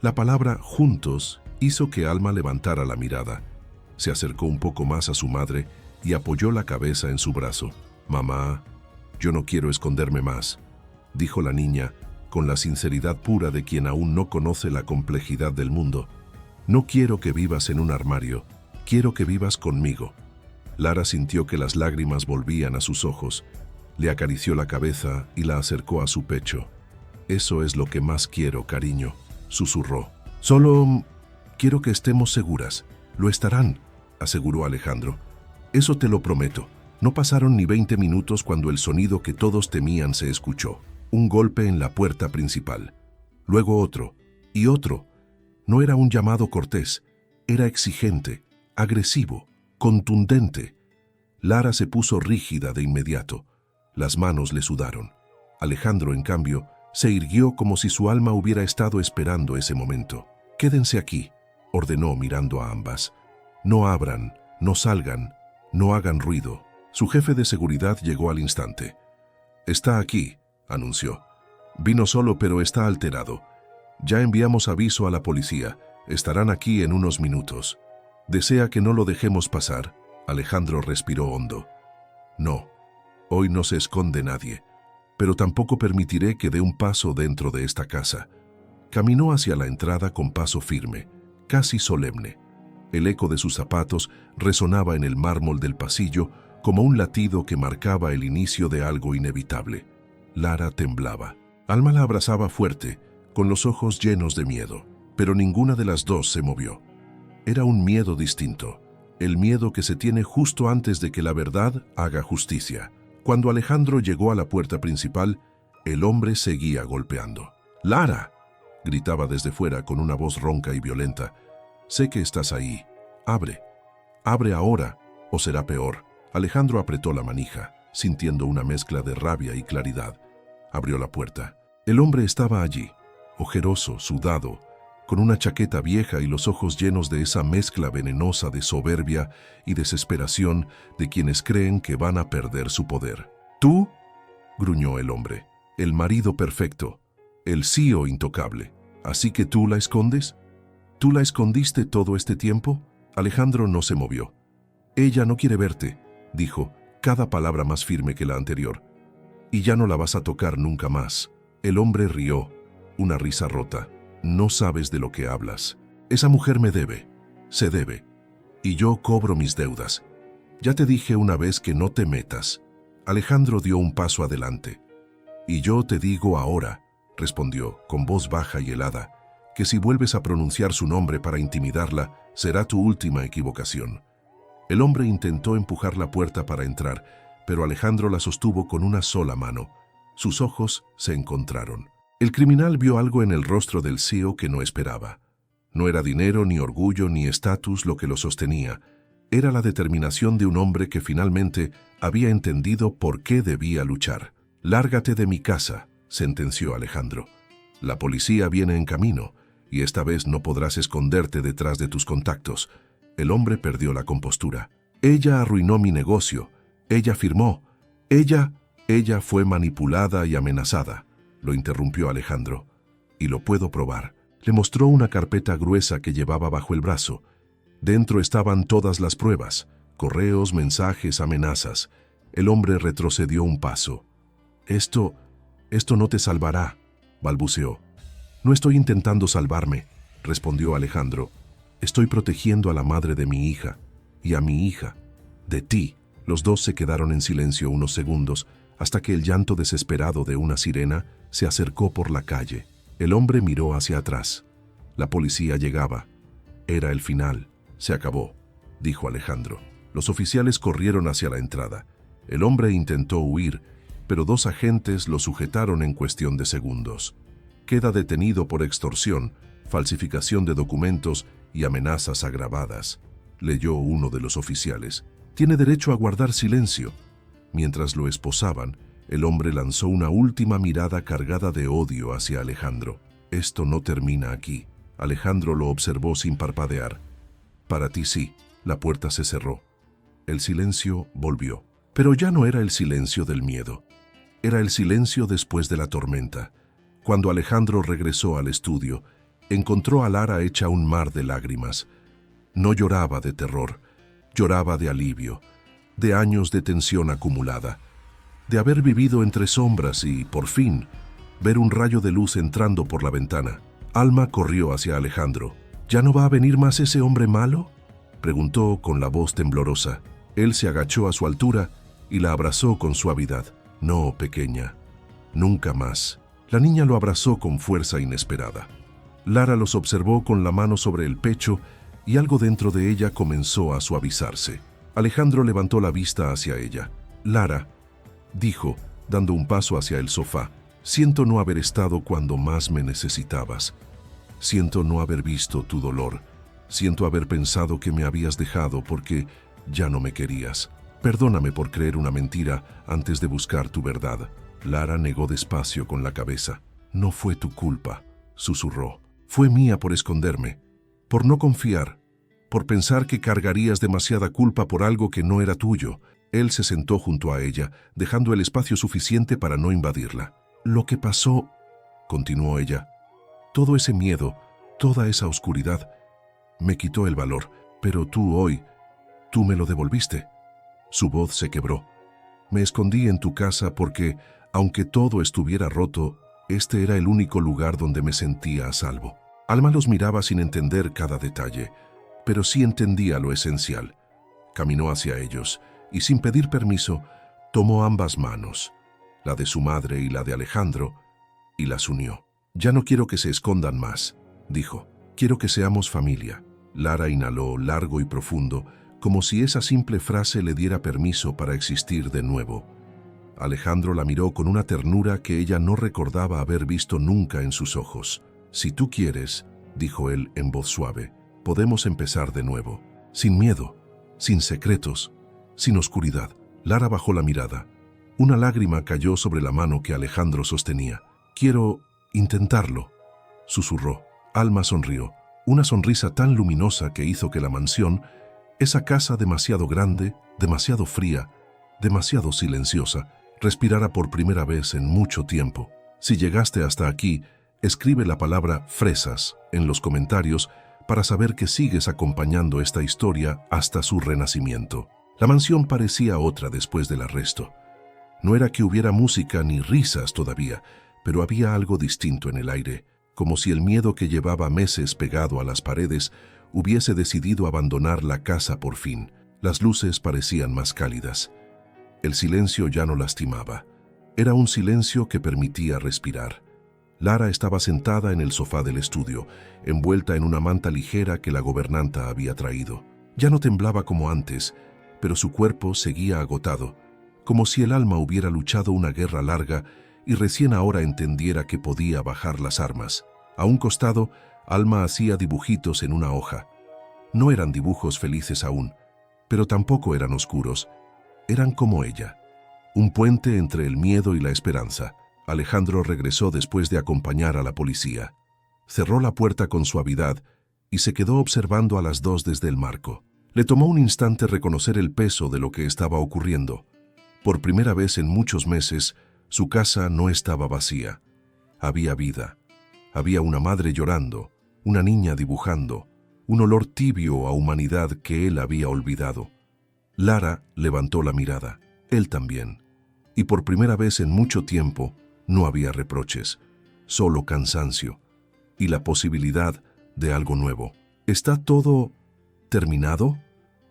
S1: La palabra «juntos» hizo que Alma levantara la mirada. Se acercó un poco más a su madre y apoyó la cabeza en su brazo. «Mamá, yo no quiero esconderme más», dijo la niña, con la sinceridad pura de quien aún no conoce la complejidad del mundo. «No quiero que vivas en un armario, quiero que vivas conmigo». Lara sintió que las lágrimas volvían a sus ojos. Le acarició la cabeza y la acercó a su pecho. «Eso es lo que más quiero, cariño», susurró. «Solo quiero que estemos seguras». «Lo estarán», aseguró Alejandro. «Eso te lo prometo». No pasaron ni 20 minutos cuando el sonido que todos temían se escuchó. Un golpe en la puerta principal. Luego otro, y otro. No era un llamado cortés, era exigente, agresivo, contundente. Lara se puso rígida de inmediato. Las manos le sudaron. Alejandro, en cambio, se irguió como si su alma hubiera estado esperando ese momento. «Quédense aquí», ordenó mirando a ambas. «No abran, no salgan, no hagan ruido». Su jefe de seguridad llegó al instante. «Está aquí», anunció. «Vino solo, pero está alterado. Ya enviamos aviso a la policía. Estarán aquí en unos minutos. ¿Desea que no lo dejemos pasar?» Alejandro respiró hondo. «No, hoy no se esconde nadie, pero tampoco permitiré que dé un paso dentro de esta casa». Caminó hacia la entrada con paso firme, casi solemne. El eco de sus zapatos resonaba en el mármol del pasillo como un latido que marcaba el inicio de algo inevitable. Lara temblaba. Alma la abrazaba fuerte, con los ojos llenos de miedo, pero ninguna de las dos se movió. Era un miedo distinto, el miedo que se tiene justo antes de que la verdad haga justicia. Cuando Alejandro llegó a la puerta principal, el hombre seguía golpeando. «¡Lara!», gritaba desde fuera con una voz ronca y violenta. «Sé que estás ahí. Abre. Abre ahora, o será peor». Alejandro apretó la manija, sintiendo una mezcla de rabia y claridad. Abrió la puerta. El hombre estaba allí, ojeroso, sudado, con una chaqueta vieja y los ojos llenos de esa mezcla venenosa de soberbia y desesperación de quienes creen que van a perder su poder. «¿Tú?», gruñó el hombre. «El marido perfecto, el CEO intocable. ¿Así que tú la escondes? ¿Tú la escondiste todo este tiempo?» Alejandro no se movió. «Ella no quiere verte», dijo, cada palabra más firme que la anterior. «Y ya no la vas a tocar nunca más». El hombre rió, una risa rota. «No sabes de lo que hablas. Esa mujer me debe, se debe, y yo cobro mis deudas. Ya te dije una vez que no te metas». Alejandro dio un paso adelante. «Y yo te digo ahora», respondió, con voz baja y helada, «que si vuelves a pronunciar su nombre para intimidarla, será tu última equivocación». El hombre intentó empujar la puerta para entrar, pero Alejandro la sostuvo con una sola mano. Sus ojos se encontraron. El criminal vio algo en el rostro del CEO que no esperaba. No era dinero, ni orgullo, ni estatus lo que lo sostenía. Era la determinación de un hombre que finalmente había entendido por qué debía luchar. «Lárgate de mi casa», sentenció Alejandro. «La policía viene en camino, y esta vez no podrás esconderte detrás de tus contactos». El hombre perdió la compostura. «Ella arruinó mi negocio. Ella firmó. Ella fue manipulada y amenazada», lo interrumpió Alejandro. «Y lo puedo probar». Le mostró una carpeta gruesa que llevaba bajo el brazo. Dentro estaban todas las pruebas, correos, mensajes, amenazas. El hombre retrocedió un paso. Esto no te salvará, balbuceó. No estoy intentando salvarme, respondió Alejandro. Estoy protegiendo a la madre de mi hija y a mi hija, de ti. Los dos se quedaron en silencio unos segundos hasta que el llanto desesperado de una sirena se acercó por la calle. El hombre miró hacia atrás. La policía llegaba. Era el final. Se acabó, dijo Alejandro. Los oficiales corrieron hacia la entrada. El hombre intentó huir, pero 2 agentes lo sujetaron en cuestión de segundos. Queda detenido por extorsión, falsificación de documentos y amenazas agravadas, leyó uno de los oficiales. Tiene derecho a guardar silencio. Mientras lo esposaban, el hombre lanzó una última mirada cargada de odio hacia Alejandro. Esto no termina aquí. Alejandro lo observó sin parpadear. Para ti sí. La puerta se cerró. El silencio volvió. Pero ya no era el silencio del miedo. Era el silencio después de la tormenta. Cuando Alejandro regresó al estudio, encontró a Lara hecha un mar de lágrimas. No lloraba de terror, lloraba de alivio, de años de tensión acumulada, de haber vivido entre sombras y, por fin, ver un rayo de luz entrando por la ventana. Alma corrió hacia Alejandro. ¿Ya no va a venir más ese hombre malo?, preguntó con la voz temblorosa. Él se agachó a su altura y la abrazó con suavidad. No, pequeña, nunca más. La niña lo abrazó con fuerza inesperada. Lara los observó con la mano sobre el pecho y algo dentro de ella comenzó a suavizarse. Alejandro levantó la vista hacia ella. Lara, dijo, dando un paso hacia el sofá, siento no haber estado cuando más me necesitabas. Siento no haber visto tu dolor. Siento haber pensado que me habías dejado porque ya no me querías. Perdóname por creer una mentira antes de buscar tu verdad. Lara negó despacio con la cabeza. No fue tu culpa, susurró. Fue mía por esconderme, por no confiar, por pensar que cargarías demasiada culpa por algo que no era tuyo. Él se sentó junto a ella, dejando el espacio suficiente para no invadirla. Lo que pasó, continuó ella, todo ese miedo, toda esa oscuridad, me quitó el valor, pero tú me lo devolviste. Su voz se quebró. Me escondí en tu casa porque, aunque todo estuviera roto, este era el único lugar donde me sentía a salvo. Alma los miraba sin entender cada detalle, pero sí entendía lo esencial. Caminó hacia ellos y, sin pedir permiso, tomó ambas manos, la de su madre y la de Alejandro, y las unió. Ya no quiero que se escondan más, dijo. Quiero que seamos familia. Lara inhaló largo y profundo, como si esa simple frase le diera permiso para existir de nuevo. Alejandro la miró con una ternura que ella no recordaba haber visto nunca en sus ojos. Si tú quieres, dijo él en voz suave, podemos empezar de nuevo, sin miedo, sin secretos, sin oscuridad. Lara bajó la mirada. Una lágrima cayó sobre la mano que Alejandro sostenía. Quiero intentarlo, susurró. Alma sonrió, una sonrisa tan luminosa que hizo que la mansión, esa casa demasiado grande, demasiado fría, demasiado silenciosa, respirara por primera vez en mucho tiempo. Si llegaste hasta aquí, escribe la palabra fresas en los comentarios para saber que sigues acompañando esta historia hasta su renacimiento. La mansión parecía otra después del arresto. No era que hubiera música ni risas todavía, pero había algo distinto en el aire, como si el miedo que llevaba meses pegado a las paredes hubiese decidido abandonar la casa por fin. Las luces parecían más cálidas. El silencio ya no lastimaba. Era un silencio que permitía respirar. Lara estaba sentada en el sofá del estudio, envuelta en una manta ligera que la gobernanta había traído. Ya no temblaba como antes, pero su cuerpo seguía agotado, como si el alma hubiera luchado una guerra larga y recién ahora entendiera que podía bajar las armas. A un costado, Alma hacía dibujitos en una hoja. No eran dibujos felices aún, pero tampoco eran oscuros. Eran como ella, un puente entre el miedo y la esperanza. Alejandro regresó después de acompañar a la policía. Cerró la puerta con suavidad y se quedó observando a las dos desde el marco. Le tomó un instante reconocer el peso de lo que estaba ocurriendo. Por primera vez en muchos meses, su casa no estaba vacía. Había vida. Había una madre llorando, una niña dibujando, un olor tibio a humanidad que él había olvidado. Lara levantó la mirada, él también, y por primera vez en mucho tiempo no había reproches, solo cansancio y la posibilidad de algo nuevo. ¿Está todo terminado?,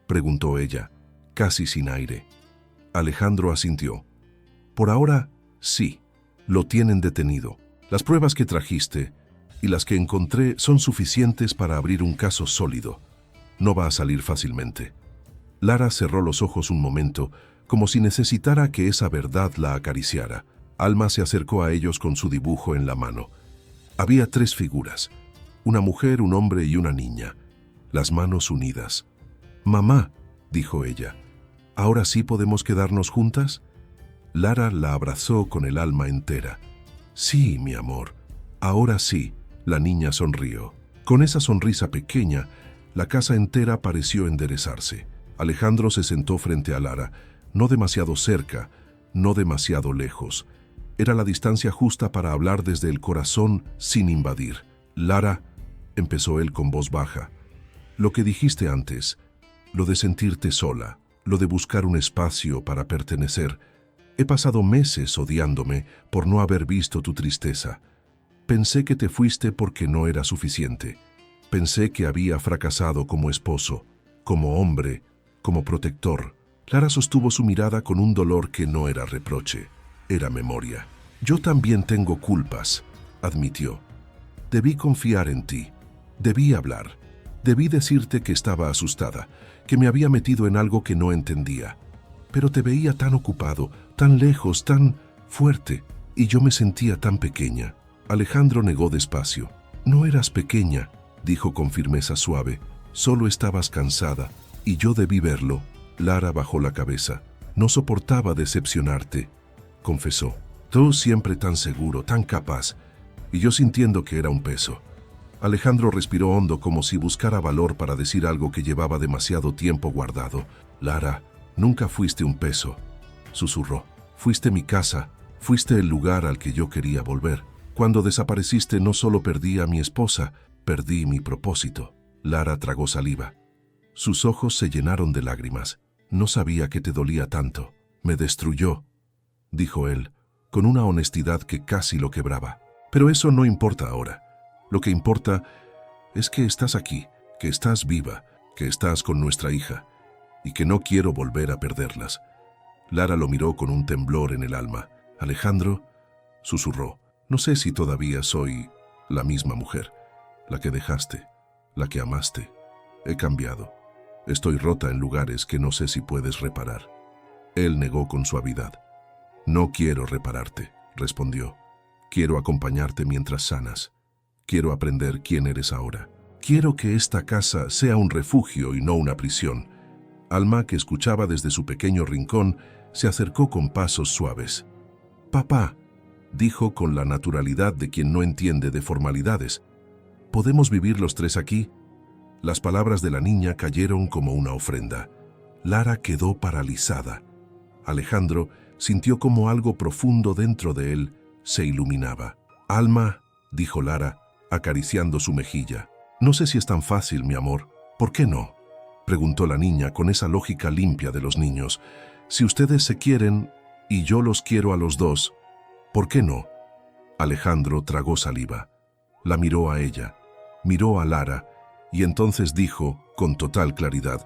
S1: preguntó ella, casi sin aire. Alejandro asintió. Por ahora, sí, lo tienen detenido. Las pruebas que trajiste y las que encontré son suficientes para abrir un caso sólido. No va a salir fácilmente. Lara cerró los ojos un momento, como si necesitara que esa verdad la acariciara. Alma se acercó a ellos con su dibujo en la mano. Había 3 figuras, una mujer, un hombre y una niña, las manos unidas. «Mamá», dijo ella, «¿ahora sí podemos quedarnos juntas?». Lara la abrazó con el alma entera. «Sí, mi amor, ahora sí», la niña sonrió. Con esa sonrisa pequeña, la casa entera pareció enderezarse. Alejandro se sentó frente a Lara, no demasiado cerca, no demasiado lejos. Era la distancia justa para hablar desde el corazón sin invadir. «Lara», empezó él con voz baja, «lo que dijiste antes, lo de sentirte sola, lo de buscar un espacio para pertenecer. He pasado meses odiándome por no haber visto tu tristeza. Pensé que te fuiste porque no era suficiente. Pensé que había fracasado como esposo, como hombre, como protector». Lara sostuvo su mirada con un dolor que no era reproche, era memoria. «Yo también tengo culpas», admitió. «Debí confiar en ti, debí hablar, debí decirte que estaba asustada, que me había metido en algo que no entendía. Pero te veía tan ocupado, tan lejos, tan fuerte, y yo me sentía tan pequeña». Alejandro negó despacio. «No eras pequeña», dijo con firmeza suave, «solo estabas cansada, y yo debí verlo». Lara bajó la cabeza. «No soportaba decepcionarte», confesó. «Tú siempre tan seguro, tan capaz, y yo sintiendo que era un peso». Alejandro respiró hondo como si buscara valor para decir algo que llevaba demasiado tiempo guardado. «Lara, nunca fuiste un peso», susurró. «Fuiste mi casa, fuiste el lugar al que yo quería volver. Cuando desapareciste no solo perdí a mi esposa, perdí mi propósito». Lara tragó saliva. Sus ojos se llenaron de lágrimas. «No sabía que te dolía tanto. Me destruyó», dijo él, con una honestidad que casi lo quebraba. «Pero eso no importa ahora. Lo que importa es que estás aquí, que estás viva, que estás con nuestra hija, y que no quiero volver a perderlas». Lara lo miró con un temblor en el alma. «Alejandro», susurró, «no sé si todavía soy la misma mujer, la que dejaste, la que amaste. He cambiado. Estoy rota en lugares que no sé si puedes reparar». Él negó con suavidad. «No quiero repararte», respondió. «Quiero acompañarte mientras sanas. Quiero aprender quién eres ahora. Quiero que esta casa sea un refugio y no una prisión». Alma, que escuchaba desde su pequeño rincón, se acercó con pasos suaves. «Papá», dijo con la naturalidad de quien no entiende de formalidades, «¿podemos vivir los 3 aquí?». Las palabras de la niña cayeron como una ofrenda. Lara quedó paralizada. Alejandro sintió como algo profundo dentro de él se iluminaba. «Alma», dijo Lara, acariciando su mejilla, «no sé si es tan fácil, mi amor». «¿Por qué no?», preguntó la niña con esa lógica limpia de los niños. «Si ustedes se quieren y yo los quiero a los dos, ¿por qué no?». Alejandro tragó saliva. La miró a ella, miró a Lara, y entonces dijo, con total claridad,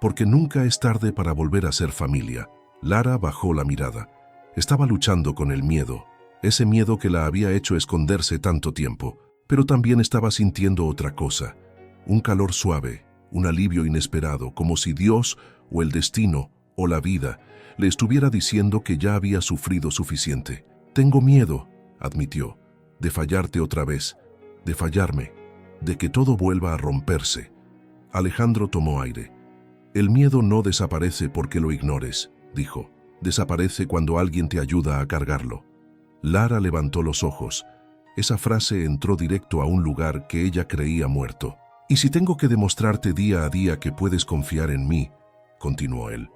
S1: «porque nunca es tarde para volver a ser familia». Lara bajó la mirada. Estaba luchando con el miedo, ese miedo que la había hecho esconderse tanto tiempo, pero también estaba sintiendo otra cosa, un calor suave, un alivio inesperado, como si Dios o el destino o la vida le estuviera diciendo que ya había sufrido suficiente. «Tengo miedo», admitió, «de fallarte otra vez, de fallarme, de que todo vuelva a romperse». Alejandro tomó aire. «El miedo no desaparece porque lo ignores», dijo. «Desaparece cuando alguien te ayuda a cargarlo». Lara levantó los ojos. Esa frase entró directo a un lugar que ella creía muerto. «Y si tengo que demostrarte día a día que puedes confiar en mí», continuó él,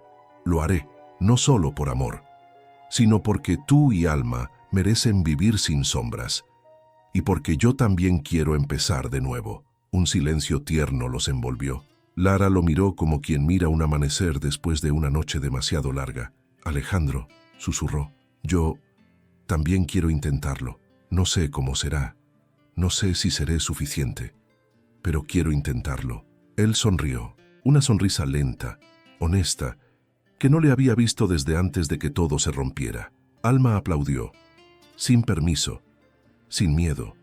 S1: «lo haré, no solo por amor, sino porque tú y Alma merecen vivir sin sombras». y porque yo también quiero empezar de nuevo. Un silencio tierno los envolvió. Lara lo miró como quien mira un amanecer después de una noche demasiado larga. Alejandro, susurró, yo también quiero intentarlo. No sé cómo será. No sé si seré suficiente, pero quiero intentarlo. Él sonrió, una sonrisa lenta, honesta, que no le había visto desde antes de que todo se rompiera. Alma aplaudió, sin permiso, sin miedo,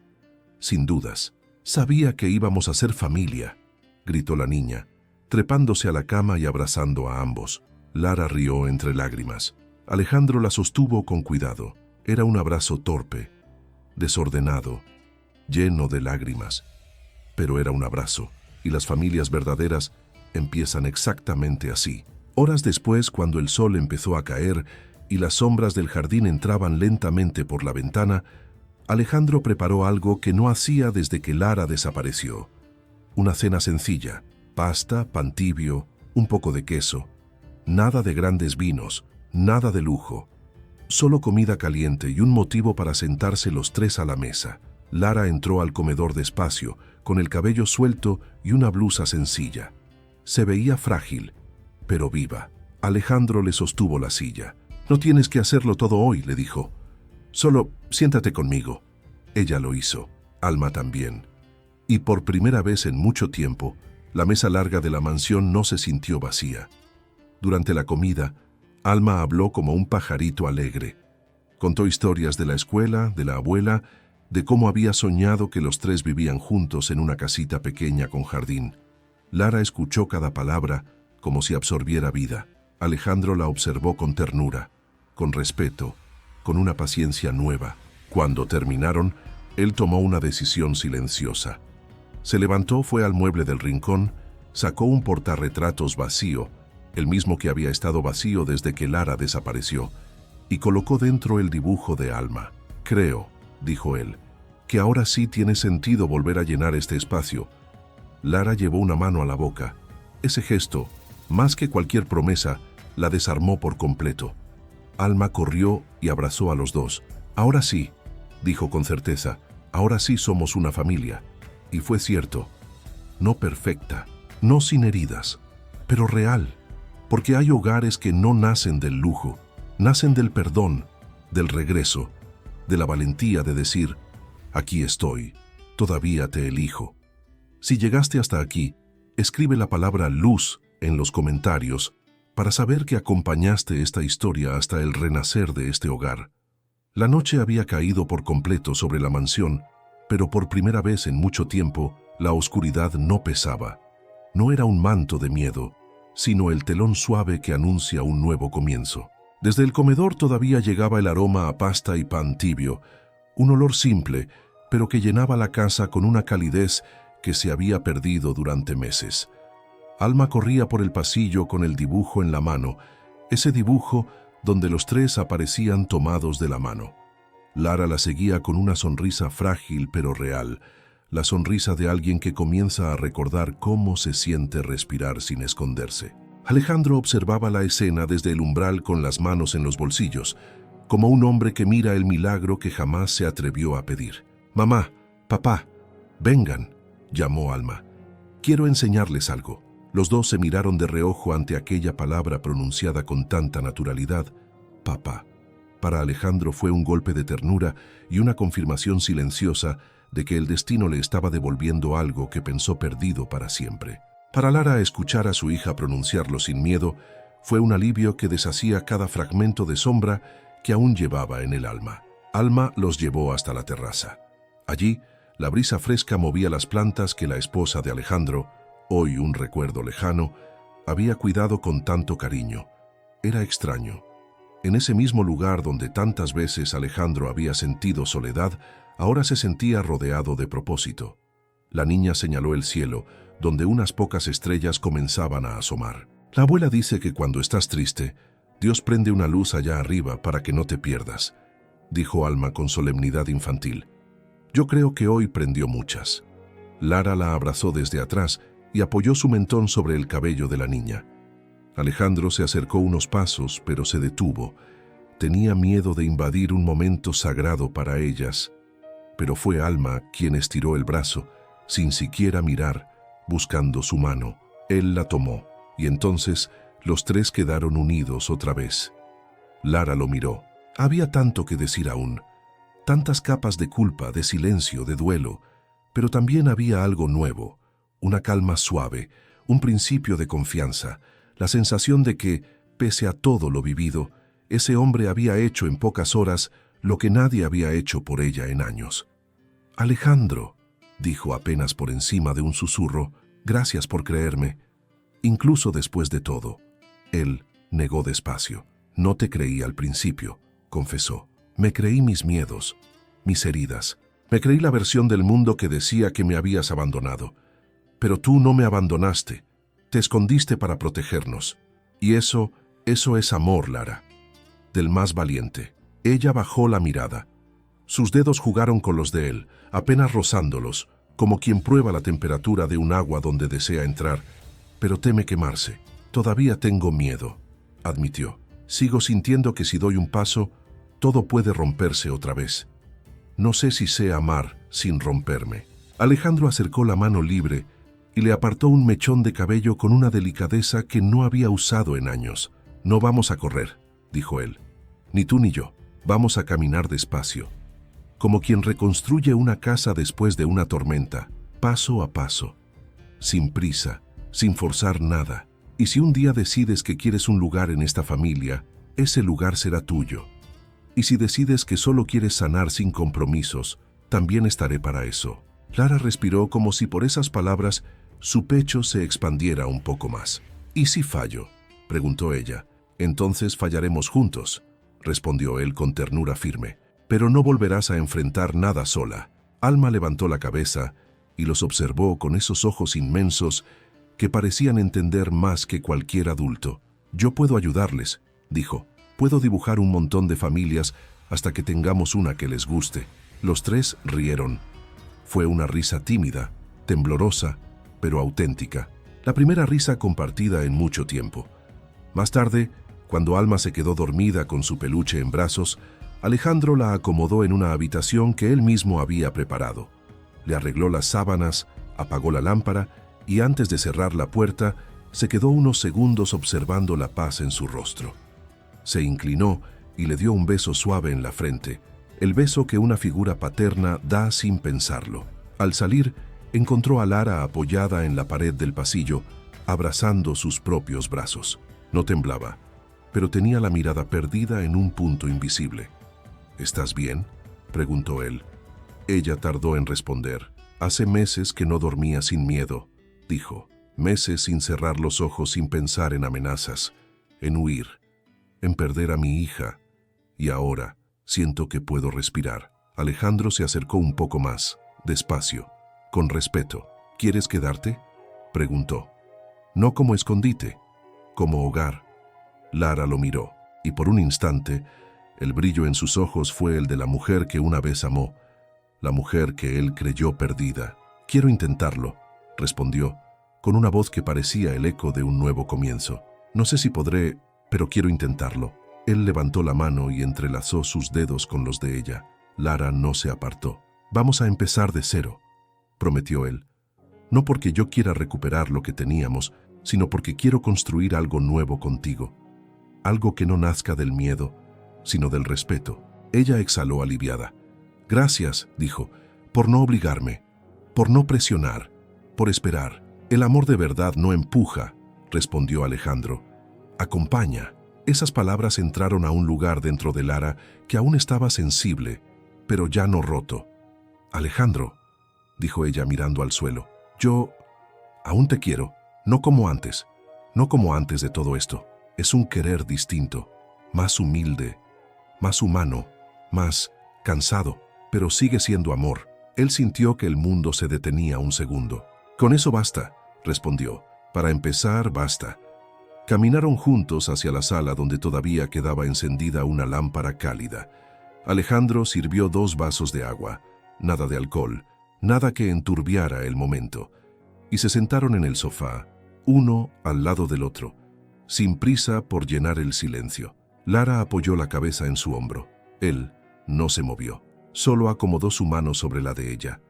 S1: sin dudas. Sabía que íbamos a ser familia, gritó la niña, trepándose a la cama y abrazando a ambos. Lara rió entre lágrimas. Alejandro la sostuvo con cuidado. Era un abrazo torpe, desordenado, lleno de lágrimas. Pero era un abrazo, y las familias verdaderas empiezan exactamente así. Horas después, cuando el sol empezó a caer y las sombras del jardín entraban lentamente por la ventana, Alejandro preparó algo que no hacía desde que Lara desapareció. Una cena sencilla, pasta, pan tibio, un poco de queso. Nada de grandes vinos, nada de lujo. Solo comida caliente y un motivo para sentarse los tres a la mesa. Lara entró al comedor despacio, con el cabello suelto y una blusa sencilla. Se veía frágil, pero viva. Alejandro le sostuvo la silla. «No tienes que hacerlo todo hoy», le dijo. «Solo siéntate conmigo». Ella lo hizo, Alma también. Y por primera vez en mucho tiempo, la mesa larga de la mansión no se sintió vacía. Durante la comida, Alma habló como un pajarito alegre. Contó historias de la escuela, de la abuela, de cómo había soñado que los tres vivían juntos en una casita pequeña con jardín. Lara escuchó cada palabra como si absorbiera vida. Alejandro la observó con ternura, con respeto, con una paciencia nueva. Cuando terminaron, él tomó una decisión silenciosa. Se levantó, fue al mueble del rincón, sacó un portarretratos vacío, el mismo que había estado vacío desde que Lara desapareció, y colocó dentro el dibujo de Alma. «Creo», dijo él, «que ahora sí tiene sentido volver a llenar este espacio». Lara llevó una mano a la boca. Ese gesto, más que cualquier promesa, la desarmó por completo. Alma corrió y abrazó a los dos. «Ahora sí», dijo con certeza, «ahora sí somos una familia». Y fue cierto. No perfecta, no sin heridas, pero real. Porque hay hogares que no nacen del lujo, nacen del perdón, del regreso, de la valentía de decir, «Aquí estoy, todavía te elijo». Si llegaste hasta aquí, escribe la palabra luz en los comentarios para saber que acompañaste esta historia hasta el renacer de este hogar. La noche había caído por completo sobre la mansión, pero por primera vez en mucho tiempo, la oscuridad no pesaba. No era un manto de miedo, sino el telón suave que anuncia un nuevo comienzo. Desde el comedor todavía llegaba el aroma a pasta y pan tibio, un olor simple, pero que llenaba la casa con una calidez que se había perdido durante meses. Alma corría por el pasillo con el dibujo en la mano, ese dibujo donde los tres aparecían tomados de la mano. Lara la seguía con una sonrisa frágil pero real, la sonrisa de alguien que comienza a recordar cómo se siente respirar sin esconderse. Alejandro observaba la escena desde el umbral con las manos en los bolsillos, como un hombre que mira el milagro que jamás se atrevió a pedir. «Mamá, papá, vengan», llamó Alma. «Quiero enseñarles algo». Los dos se miraron de reojo ante aquella palabra pronunciada con tanta naturalidad, papá. Para Alejandro fue un golpe de ternura y una confirmación silenciosa de que el destino le estaba devolviendo algo que pensó perdido para siempre. Para Lara, escuchar a su hija pronunciarlo sin miedo fue un alivio que deshacía cada fragmento de sombra que aún llevaba en el alma. Alma los llevó hasta la terraza. Allí, la brisa fresca movía las plantas que la esposa de Alejandro, hoy un recuerdo lejano, había cuidado con tanto cariño. Era extraño. En ese mismo lugar donde tantas veces Alejandro había sentido soledad, ahora se sentía rodeado de propósito. La niña señaló el cielo, donde unas pocas estrellas comenzaban a asomar. La abuela dice que cuando estás triste, Dios prende una luz allá arriba para que no te pierdas, dijo Alma con solemnidad infantil. Yo creo que hoy prendió muchas. Lara la abrazó desde atrás y apoyó su mentón sobre el cabello de la niña. Alejandro se acercó unos pasos, pero se detuvo. Tenía miedo de invadir un momento sagrado para ellas. pero fue Alma quien estiró el brazo, sin siquiera mirar, buscando su mano. Él la tomó, y entonces los tres quedaron unidos otra vez. Lara lo miró. Había tanto que decir aún, tantas capas de culpa, de silencio, de duelo, pero también había algo nuevo, una calma suave, un principio de confianza, la sensación de que, pese a todo lo vivido, ese hombre había hecho en pocas horas lo que nadie había hecho por ella en años. «Alejandro», dijo apenas por encima de un susurro, «gracias por creerme». Incluso después de todo, él negó despacio. «No te creí al principio», confesó. «Me creí mis miedos, mis heridas. Me creí la versión del mundo que decía que me habías abandonado. Pero tú no me abandonaste. Te escondiste para protegernos. Y eso es amor, Lara. Del más valiente». Ella bajó la mirada. Sus dedos jugaron con los de él, apenas rozándolos, como quien prueba la temperatura de un agua donde desea entrar, pero teme quemarse. «Todavía tengo miedo», admitió. «Sigo sintiendo que si doy un paso, todo puede romperse otra vez. No sé si sé amar sin romperme». Alejandro acercó la mano libre y le apartó un mechón de cabello con una delicadeza que no había usado en años. «No vamos a correr», dijo él. «Ni tú ni yo. Vamos a caminar despacio, como quien reconstruye una casa después de una tormenta, paso a paso, sin prisa, sin forzar nada. Y si un día decides que quieres un lugar en esta familia, ese lugar será tuyo. Y si decides que solo quieres sanar sin compromisos, también estaré para eso». Lara respiró como si por esas palabras su pecho se expandiera un poco más. «¿Y si fallo?», preguntó ella. «Entonces fallaremos juntos», respondió él con ternura firme. «Pero no volverás a enfrentar nada sola». Alma levantó la cabeza y los observó con esos ojos inmensos que parecían entender más que cualquier adulto. «Yo puedo ayudarles», dijo. «Puedo dibujar un montón de familias hasta que tengamos una que les guste». Los tres rieron. Fue una risa tímida, temblorosa, pero auténtica. La primera risa compartida en mucho tiempo. Más tarde, cuando Alma se quedó dormida con su peluche en brazos, Alejandro la acomodó en una habitación que él mismo había preparado. Le arregló las sábanas, apagó la lámpara y antes de cerrar la puerta, se quedó unos segundos observando la paz en su rostro. Se inclinó y le dio un beso suave en la frente, el beso que una figura paterna da sin pensarlo. Al salir, encontró a Lara apoyada en la pared del pasillo, abrazando sus propios brazos. No temblaba, pero tenía la mirada perdida en un punto invisible. «¿Estás bien?», preguntó él. Ella tardó en responder. «Hace meses que no dormía sin miedo», dijo. «Meses sin cerrar los ojos, sin pensar en amenazas, en huir, en perder a mi hija. Y ahora siento que puedo respirar». Alejandro se acercó un poco más, despacio, con respeto. «¿Quieres quedarte?», preguntó. «No como escondite, como hogar». Lara lo miró, y por un instante, el brillo en sus ojos fue el de la mujer que una vez amó, la mujer que él creyó perdida. «Quiero intentarlo», respondió, con una voz que parecía el eco de un nuevo comienzo. «No sé si podré, pero quiero intentarlo». Él levantó la mano y entrelazó sus dedos con los de ella. Lara no se apartó. «Vamos a empezar de cero», prometió él. «No porque yo quiera recuperar lo que teníamos, sino porque quiero construir algo nuevo contigo. Algo que no nazca del miedo, sino del respeto». Ella exhaló aliviada. «Gracias», dijo, «por no obligarme, por no presionar, por esperar». «El amor de verdad no empuja», respondió Alejandro. «Acompaña». Esas palabras entraron a un lugar dentro de Lara que aún estaba sensible, pero ya no roto. «Alejandro», dijo ella mirando al suelo, «yo aún te quiero, no como antes de todo esto. Es un querer distinto, más humilde, más humano, más cansado, pero sigue siendo amor». Él sintió que el mundo se detenía un segundo. «Con eso basta», respondió. «Para empezar, basta». Caminaron juntos hacia la sala donde todavía quedaba encendida una lámpara cálida. Alejandro sirvió 2 vasos de agua, nada de alcohol, nada que enturbiara el momento, y se sentaron en el sofá, uno al lado del otro, sin prisa por llenar el silencio. Lara apoyó la cabeza en su hombro. Él no se movió. Solo acomodó su mano sobre la de ella,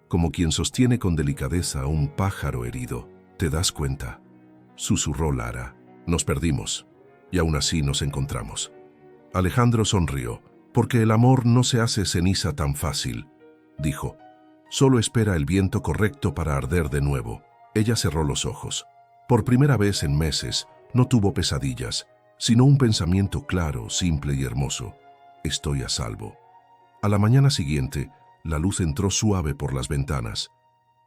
S1: como quien sostiene con delicadeza a un pájaro herido. ¿Te das cuenta?, susurró Lara. Nos perdimos, y aún así nos encontramos. Alejandro sonrió. Porque el amor no se hace ceniza tan fácil, dijo. Solo espera el viento correcto para arder de nuevo. Ella cerró los ojos. Por primera vez en meses, no tuvo pesadillas, sino un pensamiento claro, simple y hermoso. Estoy a salvo. A la mañana siguiente, la luz entró suave por las ventanas.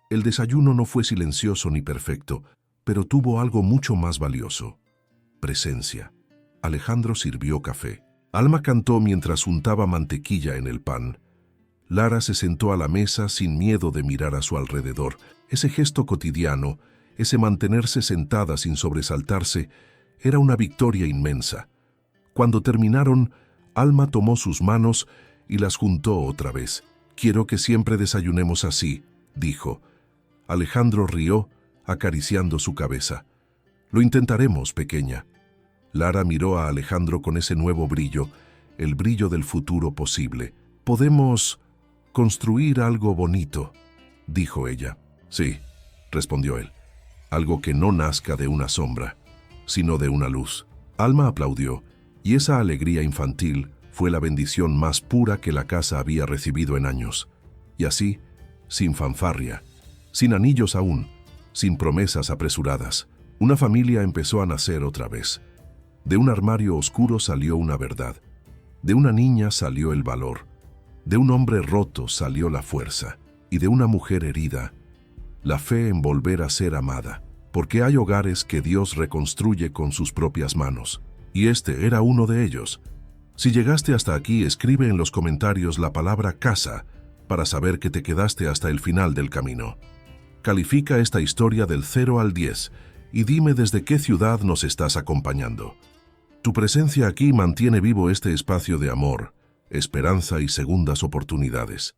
S1: El desayuno no fue silencioso ni perfecto, pero tuvo algo mucho más valioso: presencia. Alejandro sirvió café. Alma cantó mientras untaba mantequilla en el pan. Lara se sentó a la mesa sin miedo de mirar a su alrededor. Ese gesto cotidiano, ese mantenerse sentada sin sobresaltarse, era una victoria inmensa. Cuando terminaron, Alma tomó sus manos y las juntó otra vez. «Quiero que siempre desayunemos así», dijo. Alejandro rió, acariciando su cabeza. «Lo intentaremos, pequeña». Lara miró a Alejandro con ese nuevo brillo, el brillo del futuro posible. «Podemos construir algo bonito», dijo ella. «Sí», respondió él. «Algo que no nazca de una sombra, sino de una luz». Alma aplaudió, y esa alegría infantil fue la bendición más pura que la casa había recibido en años. Y así, sin fanfarria, sin anillos aún, sin promesas apresuradas, una familia empezó a nacer otra vez. De un armario oscuro salió una verdad. De una niña salió el valor. De un hombre roto salió la fuerza. Y de una mujer herida, la fe en volver a ser amada. Porque hay hogares que Dios reconstruye con sus propias manos. Y este era uno de ellos. Si llegaste hasta aquí, escribe en los comentarios la palabra casa para saber que te quedaste hasta el final del camino. Califica esta historia del 0 al 10 y dime desde qué ciudad nos estás acompañando. Tu presencia aquí mantiene vivo este espacio de amor, esperanza y segundas oportunidades.